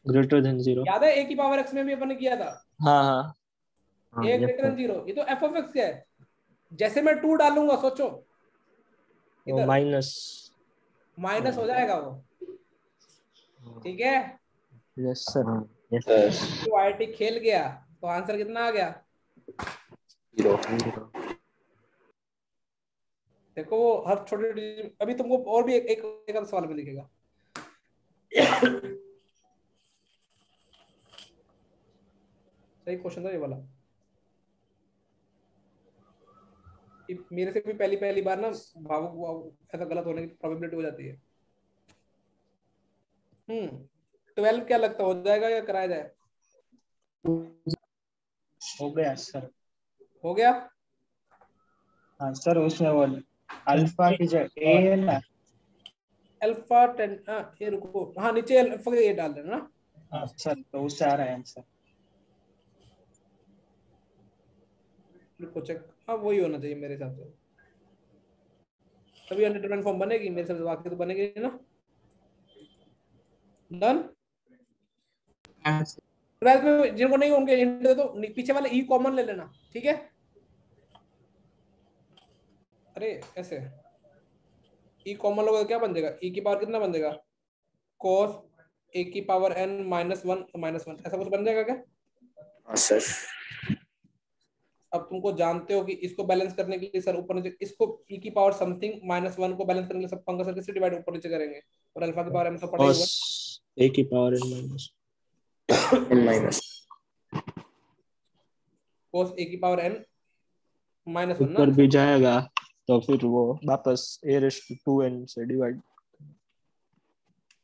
Greater than 0। याद है a की पावर x में भी अपन ने किया था। हाँ हाँ हाँ ए yes ग्रेटर sir. देन 0, ये तो एफ ऑफ एक्स का है। जैसे मैं 2 डालूंगा सोचो वो इधर माइनस माइनस हो जाएगा वो, ठीक है। Yes sir. हाँ yes sir. Yes. तो आईटी खेल गया तो आंसर कितना आ गया? 0. 0. देखो वो हर छोटे, अभी तुमको और भी एक आधा सवाल में दिखेगा। सही क्वेश्चन था ये वाला। मेरे से भी पहली पहली बार ना भावुक ऐसा गलत होने की प्रोबेबिलिटी हो जाती है। 12 क्या लगता हो जाएगा या कराया जाए? हो गया सर। हो गया। हाँ सर, उसमें वो अल्फा की जो ए है ना, अल्फा 10, ये रुको, हाँ नीचे अल्फा के ये डाल देना ना। हाँ सर तो उससे आ रहा है आंसर। रुको चेक, हाँ वही होना चाहिए मेरे हिसाब से, तभी अनडिटरमाइंड फॉर्म बनेगी मेरे हिसाब से, बाकी तो बनेगी नहीं ना। डन। हाँ सर। 12 में जिनको नहीं होंगे हिंट दे दो, पीछे वाले ई कॉमन ले लेना, ठीक है। अरे ऐसे ई कॉमन लोगे तो क्या बन जाएगा? ई की पावर कितना बन जाएगा? cos a की पावर n -1 ऐसा कुछ बन जाएगा क्या? हाँ सर। अब तुमको जानते हो कि इसको बैलेंस करने के लिए सर ऊपर नीचे, इसको e की पावर समथिंग -1 को बैलेंस करने के लिए सब पंखा सर किससे डिवाइड ऊपर नीचे करेंगे, और अल्फा की पावर m तो पड़ा ही cos होगा। a की power n minus n minus cos a की पावर n -1 ना, ऊपर भी जाएगा तो फिर वो वापस a⁻²n से डिवाइड।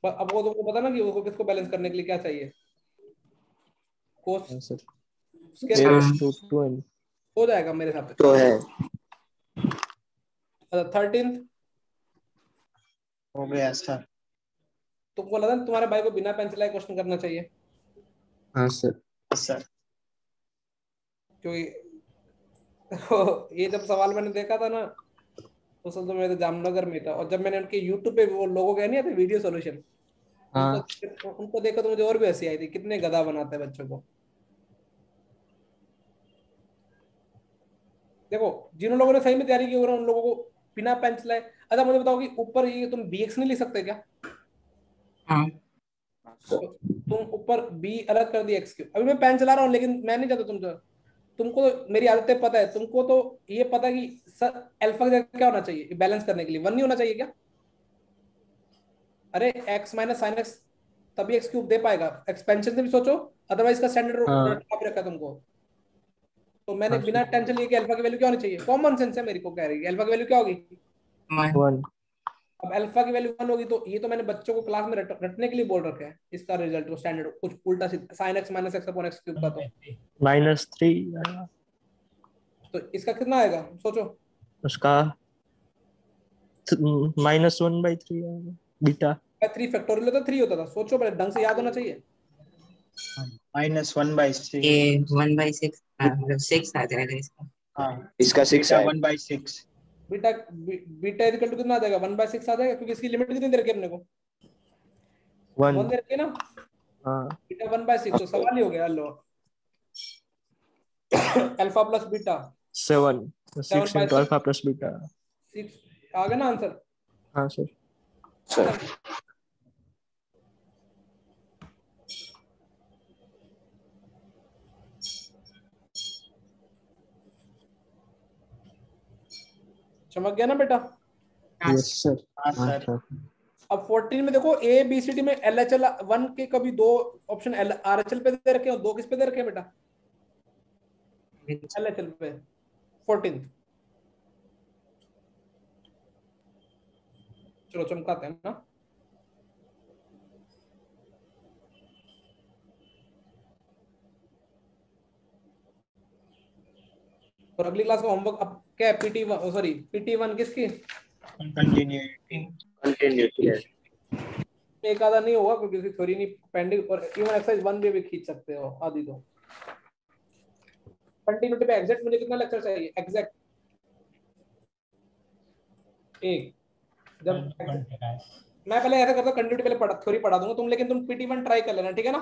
अब वो तुमको पता ना कि उसको किसको बैलेंस करने के लिए क्या चाहिए। cos हाँ सर, स्केल a⁻²n हो जाएगा मेरे हिसाब से। तो है। 13th हो गया सर। तुमको लगा तुम्हारे भाई को बिना पेंसिल लाए क्वेश्चन करना चाहिए, हाँ सर। सर क्योंकि ये जब सवाल मैंने देखा था ना उस वक्त तो मैं तो जामनगर में था, और जब मैंने उनके YouTube पे वो लोगों के नहीं आते वीडियो सॉल्यूशन, हाँ उनको देखा तो मुझे और भी हंसी आई थी, कितने गधा बनाते हैं बच्चों को। देखो जिन लोगों ने सही में तैयारी की हो रहा उन लोगों को बिना पेंसिल लाए। अच्छा मुझे बताओ कि ऊपर ये तुम bx नहीं लिख सकते क्या? हाँ तो तुम ऊपर b अलग कर दिया x क्यों? अभी मैं पेन चला रहा हूँ लेकिन मैं नहीं चाहता तुमको तो मेरी आदतें पता है, तुमको तो ये पता है कि सर अल्फा की जगह क्या होना चाहिए बैलेंस करने के लिए? 1 नहीं होना चाहिए क्या? अरे x - sin x तभी x क्यूब दे पाएगा, एक्सपेंशन से भी सोचो, अदरवाइज का स्टैंडर्ड हाँ रखा तुमको। तो मैंने हाँ बिना टेंशन लिए कि अल्फा की वैल्यू क्या होनी चाहिए, कॉमन सेंस है मेरे को कह रही है अल्फा की वैल्यू क्या होगी। 1। अब अल्फा की वैल्यू 1 होगी तो ये तो मैंने बच्चों को क्लास में रटने के लिए बोल रखा है, इसका रिजल्ट वो स्टैंडर्ड कुछ उल्टा सीधा sin x - x upon x cube का, -3 तो इसका कितना आएगा सोचो। उसका -1/3 आएगा बीटा। 3 फैक्टोरियल होता 3 होता था, सोचो पहले ढंग से याद होना चाहिए। -1/6। ये 1/6 मतलब 6 आ जाएगा इसका। हाँ इसका 6 है। 1/6। बीटा बीटा इक्वल टू कितना आ जाएगा? 1/6 आ जाएगा, क्योंकि इसकी लिमिट कितनी दे रखी है अपने को? 1 दे रखी है ना। हाँ बीटा 1/6 तो सवाल ही हो गया। लो alpha plus beta 7 6 into alpha plus beta। 6 आ गया ना आंसर। हाँ सर। सर चमक गया ना बेटा? Yes sir. हाँ हाँ सर। सर। अब 14 में देखो ए बी सी डी में LHL 1 के कभी 2 ऑप्शन RHL पे दे रखे हैं और 2 किस पे दे रखे हैं बेटा? LHL पे। 14 चलो चमकाते हैं ना। और अगली क्लास का होमवर्क अब क्या है? PT1 किसकी? कंटिन्यूटी। एक आधा नहीं होगा क्योंकि इसकी थ्योरी नहीं पेंडिंग, और इवन एक्सरसाइज 1 भी खींच सकते हो आधी तो। कंटिन्यूटी पे एग्जैक्ट मुझे कितना लेक्चर चाहिए? एग्जैक्ट एक। जब मैं पहले ऐसा करता कंटिन्यूटी पहले थ्योरी पढ़ा दूंगा तुम, लेकिन तुम PT1 ट्राई कर लेना, ठीक है ना?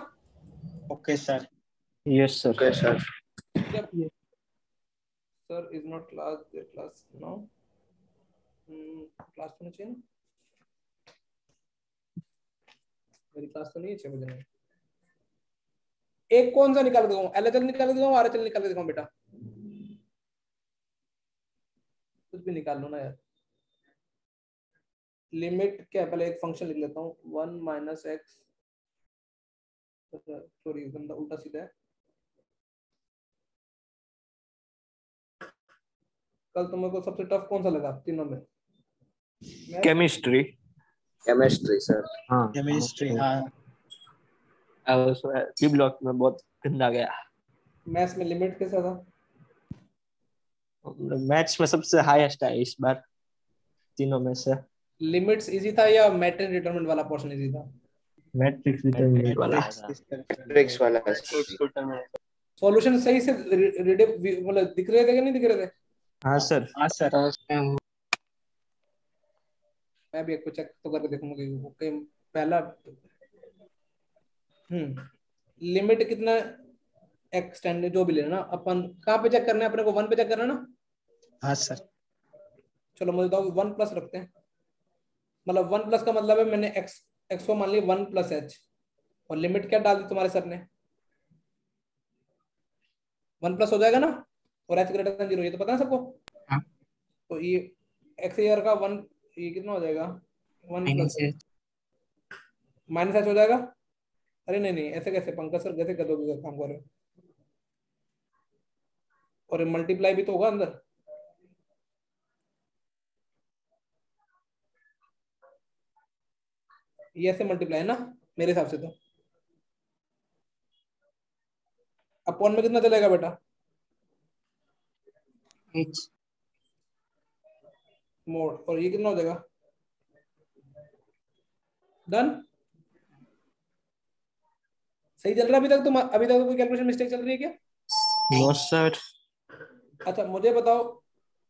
Okay sir. Yes sir. Okay sir. Sir is not class there class no class होना चाहिए ना, मेरी क्लास तो नहीं है 6 बजे। एक कौन सा निकाल के दूं, एलएचएल निकाल के दूं, आरएचएल निकाल के दूं बेटा? कुछ भी निकाल लो ना यार। लिमिट क्या है, पहले एक फंक्शन लिख लेता हूँ, 1 माइनस एक्स, सॉरी गंदा उल्टा सीधा है। कल तुमको सबसे टफ कौन सा लगा तीनों में? केमिस्ट्री। Chemistry sir. हाँ केमिस्ट्री हाँ। सी ब्लॉक में बहुत गंदा गया। मैथ्स में लिमिट कैसा था? मैथ्स में सबसे हाईएस्ट है इस बार तीनों में से। लिमिट्स इजी था या मैट्रिक्स डिटरमिनेंट वाला पोर्शन इजी था? मैट्रिक्स डिटरमिनेंट वाला। मैट्रिक्स वाला। सॉल्यूशन सही से मतलब दिख रहे थे कि नहीं दिख रहे थे? हाँ सर। हाँ सर। मैं भी एक को चेक तो करके देखूंगा कि पहला लिमिट कितना एक्सटेंड जो भी लेना अपन कहाँ पे चेक करना है अपने को? 1 पे चेक करना है ना? हाँ सर। चलो मुझे बताओ 1 प्लस रखते हैं, मतलब 1 प्लस का मतलब है मैंने एक्स को मान लिया 1 प्लस एच, और लिमिट क्या डाल दी तुम्हारे सर ने? 1 प्लस हो जाएगा ना, और एच ग्रेटर देन 0, ये तो पता है सबको। हाँ। तो ये एक्स ईयर का 1, ये कितना हो जाएगा? 1 प्लस माइनस एच हो जाएगा। अरे नहीं नहीं, ऐसे कैसे पंकज सर, कैसे कर दोगे काम कर रहे हो? और मल्टीप्लाई भी तो होगा अंदर। ये ऐसे मल्टीप्लाई है ना मेरे हिसाब से तो। अपॉन में कितना चलेगा बेटा? एच मोड, और ये कितना हो जाएगा? डन। सही चल रहा है अभी तक? तुम अभी तक कोई कैलकुलेशन मिस्टेक चल रही है क्या? No sir. अच्छा मुझे बताओ,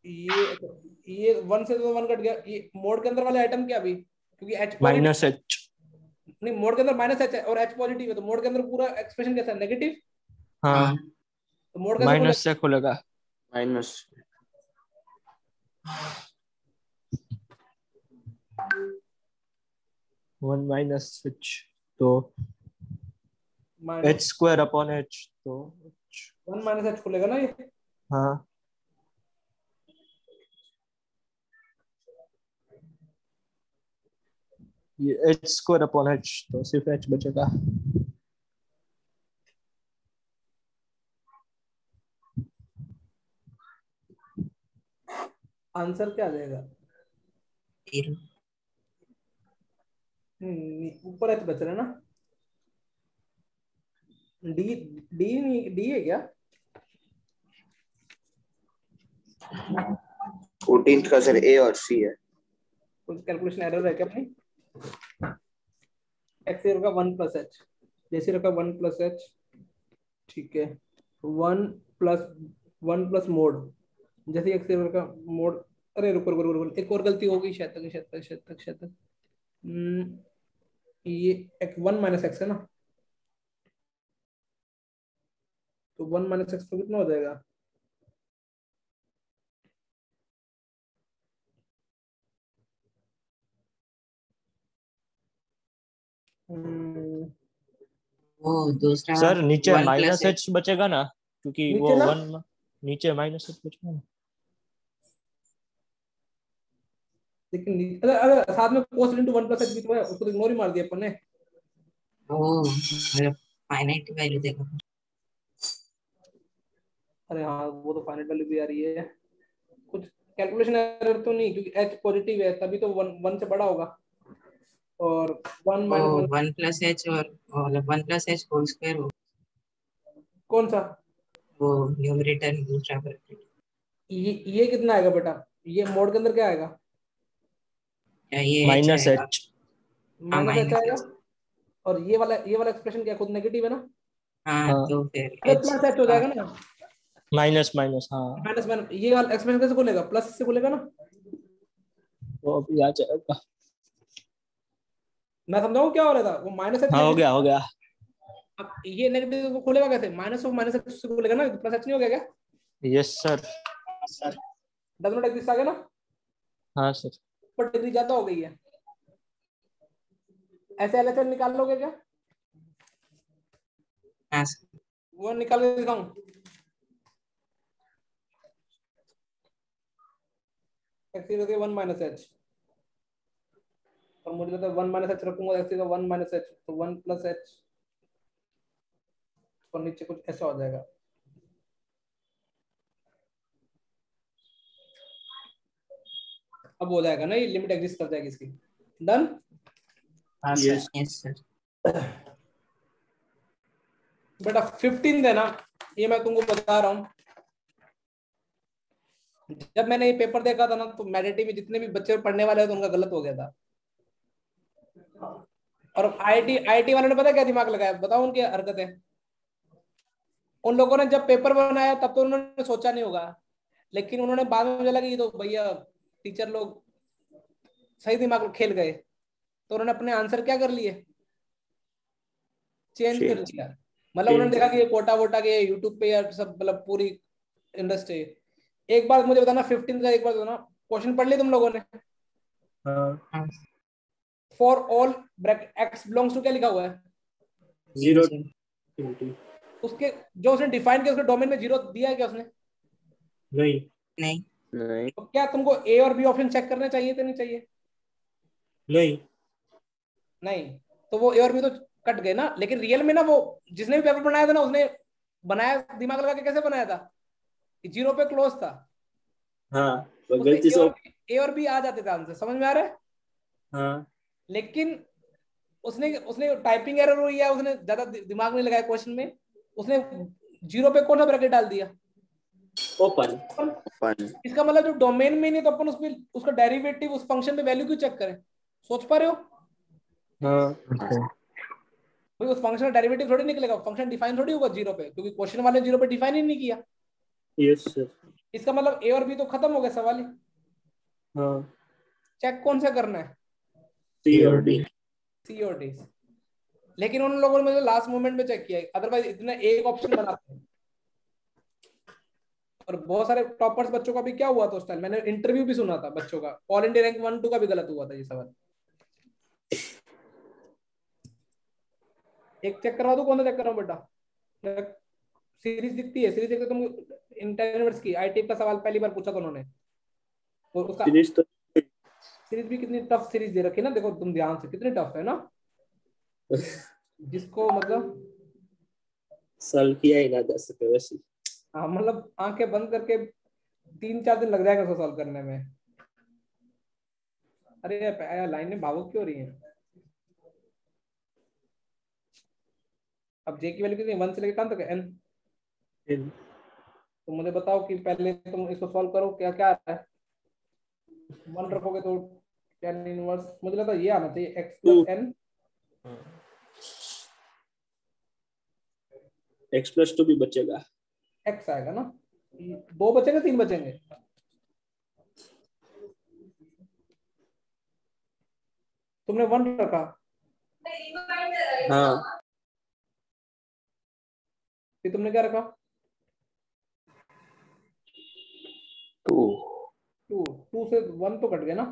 ये 1 से तो 1 कट गया, ये मोड के अंदर वाले आइटम क्या अभी? क्योंकि एच माइनस एच। नहीं, मोड के अंदर माइनस एच है और एच पॉजिटिव है, तो मोड के अंदर पूरा एक्सप्रेशन कैसा है? नेगेटिव। हाँ तो मोड कैसे माइनस से खुलेगा। माइनस 1 माइनस एच तो एच स्क्वायर अपॉन एच, तो 1 माइनस एच खुलेगा ना ये? हाँ ये एच स्क्वायर अपॉन एच, तो सिर्फ एच बचेगा। आंसर क्या आ जाएगा? 0 ऊपर एच बच रहा है ना? डी डी डी है क्या? 14th का सर ए और सी है। कुछ कैलकुलेशन एरर है क्या अपनी? एक्स रखा 1 प्लस एच, जैसे रखा 1 प्लस एच, ठीक है। 1 प्लस मोड, जैसे एक्स रखा मोड। अरे रुको रुको रुको रुको, एक और गलती हो गई शायद तक। ये 1 माइनस एक्स है ना, तो 1 माइनस एक्स तो कितना हो जाएगा? वो दूसरा सर नीचे 1 माइनस प्लस एच बचेगा ना, क्योंकि वो नीचे ना? 1 नीचे माइनस एच बचेगा ना। लेकिन अगर साथ में कोस इनटू 1 प्लस एच भी तो है, उसको तो इग्नोर ही मार दिया अपन ने। वो फाइनाइट वैल्यू देगा। अरे हाँ, वो तो फाइनल वैल्यू भी आ रही है। कुछ कैलकुलेशन एरर तो नहीं, क्योंकि एच पॉजिटिव है तभी तो 1 से बड़ा होगा, और 1 वो माइनस 1 प्लस एच और मतलब 1 प्लस एच होल स्क्वायर कौन सा? वो न्यूमरेटर दूसरा ब्रैकेट। ये कितना आएगा बेटा? ये मोड के अंदर क्या आएगा? ये माइनस आएगा। एच। हाँ माइनस एच आएगा। माइनस। और ये वाला एक्सप्रेशन क्या खुद नेगेटिव है ना? हाँ हाँ तो फिर अगर एच प्लस एच हो जाएगा ना, माइनस माइनस, हाँ माइनस माइनस, ये वाला एक्सप्रेशन कैसे खुलेगा? प्लस से खुलेगा ना? वो अभी आ जाएगा। मैं समझाऊं क्या हो रहा था? वो माइनस एच हाँ हो गया। अब ये नेगेटिव को खोलेगा कैसे? माइनस ऑफ माइनस एक्स खोलेगा ना, प्लस एच नहीं हो गया क्या? Yes sir. Sir does not exist आ गया ना, हाँ सर। पर डिग्री ज्यादा हो गई है। ऐसे एलएचएल निकाल लोगे क्या? हाँ सर। वो निकाल के दिखाऊं? एक्स इज 1 माइनस एच, और मुझे लगता है 1 माइनस एच रखूंगा, एक्स इज 1 माइनस एच, तो 1 प्लस एच, और नीचे कुछ ऐसा हो जाएगा। अब हो जाएगा ना, ये लिमिट एग्जिस्ट कर जाएगी इसकी। डन? हाँ Yes. सर। Yes sir. बेटा 15 है ना, ये मैं तुमको बता रहा हूँ। जब मैंने ये पेपर देखा था ना, तो मेडिटी में जितने भी बच्चे पढ़ने वाले थे उनका गलत हो गया था। और आईआईटी वालों ने पता क्या दिमाग लगाया, बताओ उनकी हरकतें। उन लोगों ने जब पेपर बनाया तब तो उन्होंने सोचा नहीं होगा, लेकिन उन्होंने बाद में लगा कि ये तो भैया टीचर लोग सही दिमाग खेल गए, तो उन्होंने अपने आंसर क्या कर लिए, चेंज कर दिया। मतलब उन्होंने देखा कि ये कोटा वोटा के यूट्यूब पे या सब, मतलब पूरी इंडस्ट्री। एक बार मुझे बताना 15 का, एक बार बताना क्वेश्चन पढ़ लिया तुम लोगों ने? हाँ। For all bracket x belongs to क्या लिखा हुआ है? 0 उसके जो उसने डिफाइन किया उसके डोमेन में 0 दिया है क्या उसने? नहीं। नहीं। नहीं। तो क्या तुमको ए और बी ऑप्शन चेक करने चाहिए थे, नहीं चाहिए? नहीं। नहीं, तो वो ए और बी तो कट गए ना। लेकिन रियल में ना, वो जिसने भी पेपर बनाया था ना, उसने बनाया दिमाग लगा के कैसे बनाया था, 0 पे क्लोज था। हाँ, उसमें गलती से। ए और बी आ जाते थे आंसर, समझ में आ रहा है? हाँ। लेकिन उसने उसने टाइपिंग एरर हुई है, उसने ज्यादा दिमाग नहीं लगाया क्वेश्चन में, उसने 0 पे कौन सा ब्रैकेट डाल दिया? ओपन। Open. इसका मतलब जो डोमेन में नहीं, तो अपन उसमें उसका डेरिवेटिव उस फंक्शन पे वैल्यू क्यों चेक करें? सोच पा रहे हो? हाँ। भाई उस फंक्शन का डेरिवेटिव थोड़ी निकलेगा, फंक्शन डिफाइन थोड़ी होगा 0 पे, क्योंकि क्वेश्चन वाले 0 पे डिफाइन ही नहीं किया। Yes sir. इसका मतलब ए और बी तो खत्म हो गया सवाल ही। हाँ। चेक कौन सा करना है? सी और डी। सी और डी। लेकिन उन लोगों ने मतलब लास्ट मोमेंट में चेक किया, अदरवाइज इतना एक ऑप्शन बनाते हैं। और बहुत सारे टॉपर्स बच्चों का भी क्या हुआ था उस टाइम, मैंने इंटरव्यू भी सुना था बच्चों का, ऑल इंडिया रैंक 1 2 का भी गलत हुआ था ये सवाल। एक चेक करवा दो, कौन सा चेक कराऊं बेटा? सीरीज दिखती है, सीरीज देखते तुम, इंटरनेट्स की आई टाइप का सवाल पहली बार पूछा था उन्होंने, और उसका सीरीज तो सीरीज भी कितनी टफ सीरीज दे रखी है ना, देखो तुम ध्यान से, कितनी टफ है ना। जिसको मतलब सॉल्व किया ही ना जा सके वैसे। हाँ, मतलब आंखें बंद करके 3-4 दिन लग जाएगा उसको सॉल्व करने में। अरे यार लाइन में भावुक क्यों हो रही है? अब जे की वैल्यू कितनी, 1 से लेकर कहां तक है, n? तो मुझे बताओ कि पहले तुम इसको सॉल्व करो, क्या क्या आ रहा है? 1 रखोगे तो tan इनवर्स, मुझे लगता है ये आना चाहिए, x प्लस n। x+2 भी बचेगा। x आएगा ना, 2 बचेंगे 3 बचेंगे? तुमने 1 रखा, हाँ। फिर तुमने क्या रखा? 2. 2 से 1 तो कट गया ना।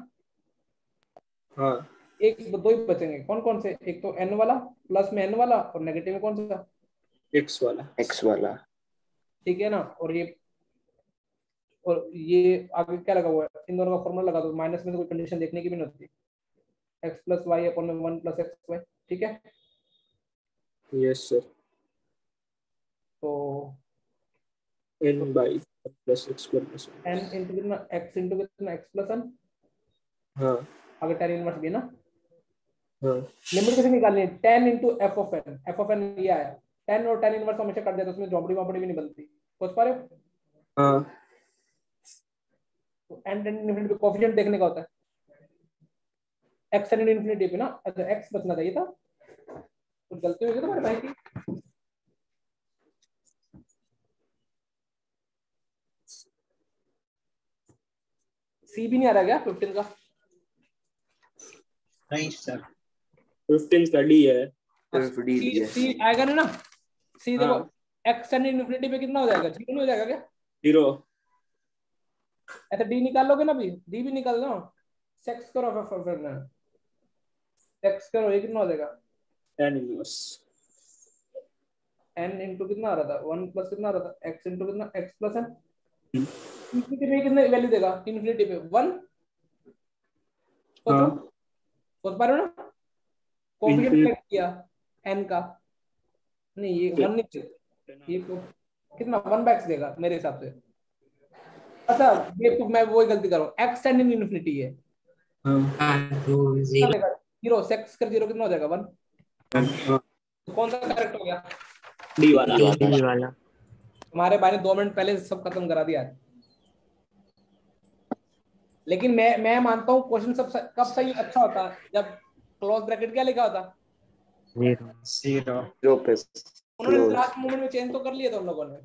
हाँ। एक 2 ही बचेंगे, कौन कौन से? एक तो n वाला, प्लस में n वाला, और नेगेटिव में कौन सा? x वाला। X वाला. ठीक है ना। और ये आगे क्या लगा हुआ है, इन दोनों का फॉर्मूला लगा दो, माइनस में तो कोई कंडीशन देखने की भी नहीं होती, x प्लस वाई अपॉन में 1 प्लस एक्स वाई। ठीक है, यस सर। तो n by plus x plus n into कितना, x इंटू कितना, x प्लस n, हाँ। आगे tan इनवर्स भी है ना। हाँ। लिमिट कैसे निकालनी है? tan into f of n, f of n ये आया, tan और tan इनवर्स हमेशा कट जाता है, उसमें झोपड़ी वापड़ी भी नहीं बनती, सोच पा रहे हो? हाँ। तो n tan इनफिनिटी पे कोएफिशिएंट देखने का होता है, x tan इनफिनिटी पे ना। अच्छा x बचना चाहिए था, कुछ गलती हो गई तुम्हारे भाई की। सी भी नहीं आ रहा क्या 15 का? नहीं सर। 15 का डी है। सिर्फ डी दिया है। सी आएगा नहीं ना, सी देखो हाँ। x टेंड इन्फिनिटी पे कितना हो जाएगा, 0 नहीं हो जाएगा क्या? 0 ऐसे डी निकाल लोगे ना, भी डी भी निकाल लो, सेक्स करो फिर ना, सेक्स करो, ये कितना हो जाएगा tan इनवर्स n इंटू कितना आ रहा था 1 प्लस कितना आ रहा था x इंटू कितना x प्लस n, इन्फिनिटी पे कितने वैल्यू देगा, इन्फिनिटी पे 1। हाँ सोच पा रहे हो ना, कोएफिशिएंट चेक किया n का, नहीं ये 1 नहीं, ये कितना 1/x देगा मेरे हिसाब से। अच्छा ये तो मैं वही गलती कर रहा हूँ, x टेंड इन इन्फिनिटी है, हाँ, तो 0 0 सेक्स कर 0 कितना हो जाएगा 1, तो कौन सा करेक्ट हो गया? डी वाला डी वाला। हमारे भाई ने 2 मिनट पहले सब खत्म करा दिया है। लेकिन मैं मानता हूँ क्वेश्चन सब कब सही अच्छा होता जब क्लोज ब्रैकेट क्या लिखा होता, 0 0 पे उन्होंने लास्ट मोमेंट में चेंज तो कर लिया था उन लोगों ने।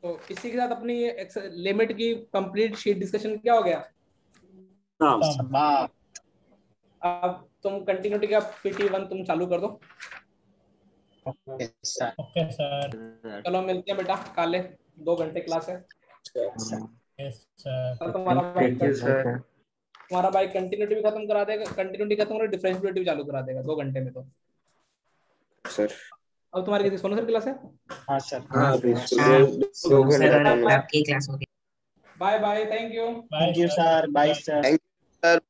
तो इसी के साथ अपनी लिमिट की कंप्लीट शीट डिस्कशन क्या हो गया। हाँ अब तुम कंटिन्यूटी का PT1 तुम चालू कर दो। Okay sir. Okay sir. चलो मिलते हैं बेटा, काले 2 घंटे क्लास है। Yes sir. तो तुम्हारा सर भाई कंटिन्यूटी भी खत्म करा देगा, कंटिन्यूटी खत्म करा डिफरेंशिएबिलिटी भी चालू करा देगा 2 घंटे में। तो सर। अब तुम्हारी किसी सोनू सर क्लास है? हाँ सर। हाँ सर, 2 घंटे सर का है। आपकी क्लास होगी। Bye bye, thank you. Thank you sir, bye sir. Sir